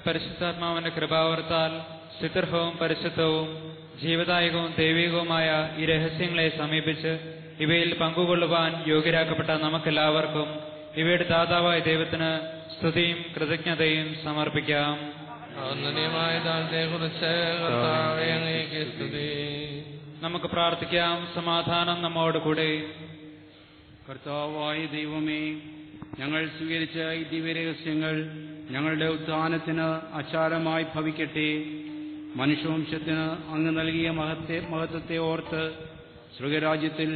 പരിശുദ്ധാത്മാവിന്റെ കൃപാവർത്താൽ സ്തുത്യർഹവും പരിശുദ്ധവും ജീവദായകവും ദൈവികവുമായ ഈ രഹസ്യങ്ങളെ സമീപിച്ച് ഇവയിൽ പങ്കുകൊള്ളുവാൻ യോഗ്യരാക്കപ്പെട്ട നമുക്കെല്ലാവർക്കും ഇവയുടെ ദാതാവായ ദൈവത്തിന് സ്തുതിയും കൃതജ്ഞതയും സമർപ്പിക്കാം. നമുക്ക് പ്രാർത്ഥിക്കാം. സമാധാനം നമ്മോട് കൂടെ. കർത്താവായ ദൈവമേ, ഞങ്ങൾ സ്വീകരിച്ച ഈ ദിവ്യരഹസ്യങ്ങൾ ഞങ്ങളുടെ ഉത്ഥാനത്തിന് അച്ചാരമായി ഭവിക്കട്ടെ. മനുഷ്യവംശത്തിന് അങ്ങ് നൽകിയ മഹത്വത്തെ ഓർത്ത് സ്വർഗരാജ്യത്തിൽ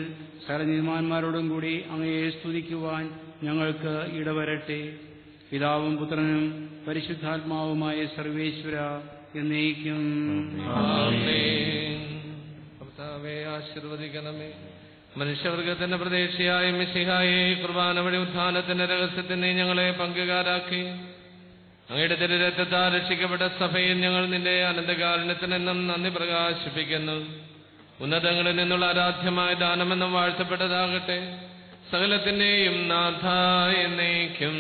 സകലനീതിമാന്മാരോടും കൂടി അങ്ങയെ സ്തുതിക്കുവാൻ ഞങ്ങൾക്ക് ഇടവരട്ടെ. പിതാവും പുത്രനും പരിശുദ്ധാത്മാവുമായ സർവേശ്വര എന്നേക്കും കർത്താവേ, ആശീർവദിക്കണമേ. മനുഷ്യവർഗത്തിന്റെ പ്രതീക്ഷയായ മിശിഹായെ കുർബാന വഴി ഉത്ഥാനത്തിന്റെ രഹസ്യത്തിന് ഞങ്ങളെ പങ്കുകാരാക്കി അങ്ങയുടെ തിരുരക്തത്താൽ രക്ഷിക്കപ്പെട്ട സഭയിൽ ഞങ്ങൾ നിന്റെ അനന്തകാരുണ്യത്തിനെന്നും നന്ദി പ്രകാശിപ്പിക്കുന്നു. ഉന്നതങ്ങളിൽ നിന്നുള്ള ആരാധ്യമായ ദാനമെന്നും വാഴ്ത്തപ്പെട്ടതാകട്ടെ. സകലത്തിന്റെയും നാഥ എന്നേക്കും.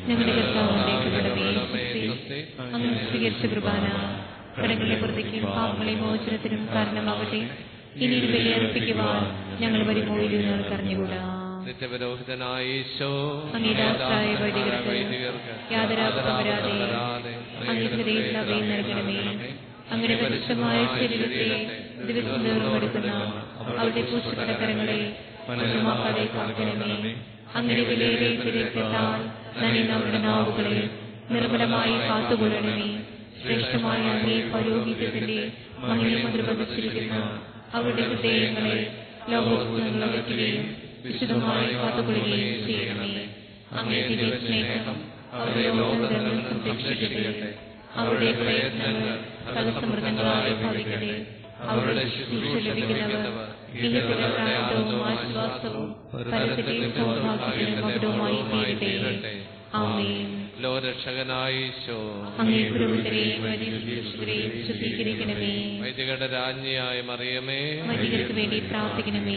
ഞങ്ങളുടെ കർത്താവിലേക്ക് കടമേ അങ്ങ് സ്വീകരിച്ച കുർബാന കടങ്ങളെ പുറത്തേക്കും പാപങ്ങളെ മോചനത്തിനും കാരണമാകട്ടെ. ഇനി ഒരു ബലിയർപ്പിക്കുവാൻ ഞങ്ങൾ വരുമോ ഇല്ലയോ ഞങ്ങൾക്ക് അറിഞ്ഞുകൂടാ. നിത്യപുരോഹിതനായ ഈശോ അങ്ങേദാസായ വൈദികർക്ക് യാതൊരാപരാതെ അങ്ങയുടെ ഹൃദയത്തിൽ അഭയം നൽകണമേ. അങ്ങയുടെ പരിശുദ്ധമായ ശരീരത്തെ ദിവസം നേർന്നെടുക്കുന്ന അവരുടെ പൂശപ്പെട്ട കരങ്ങളെ മനോഹരമാക്കാതെ കാക്കണമേ. അങ്ങയുടെ വിലയേറിയ തിരക്കെത്താൻ നനയുന്ന അവരുടെ നാവുകളെ നിർമ്മലമായി കാത്തുകൊള്ളണമേ. ശ്രേഷ്ഠമായ അങ്ങേ പൗരോഹിത്യത്തിന്റെ മഹിമ മുദ്രപതിച്ചിരിക്കുന്ന അവരുടെ ഹൃദയങ്ങളെ ലോകോത്സവങ്ങൾ അകറ്റുകയും വിശുദ്ധമായി കാത്തുകൊള്ളുകയും ചെയ്യണമേ. അങ്ങേ ദിവ്യ സ്നേഹം അവരുടെ ലോകങ്ങൾ സംരക്ഷിക്കട്ടെ. അവരുടെ പ്രയത്നങ്ങൾ സകലസമൃദ്ധങ്ങളായി ഭവിക്കട്ടെ. അവരുടെ ശുശ്രൂഷ ലഭിക്കുന്നവർ ഇഹത്തിലും ആശ്വാസവും പരത്തിലെയും സൗഭാഗ്യത്തിനും മകുടവുമായി തീരട്ടെ. ആമേൻ. ലോകരക്ഷകനായ ഈശോ അങ്ങേ പുരോഹിതരെയും ശുശ്രൂഷകരെയും ശുദ്ധീകരിക്കണമേ. വൈദികരുടെ രാജ്ഞിയായ മറിയമേ വൈദികർക്ക് വേണ്ടി പ്രാർത്ഥിക്കണമേ.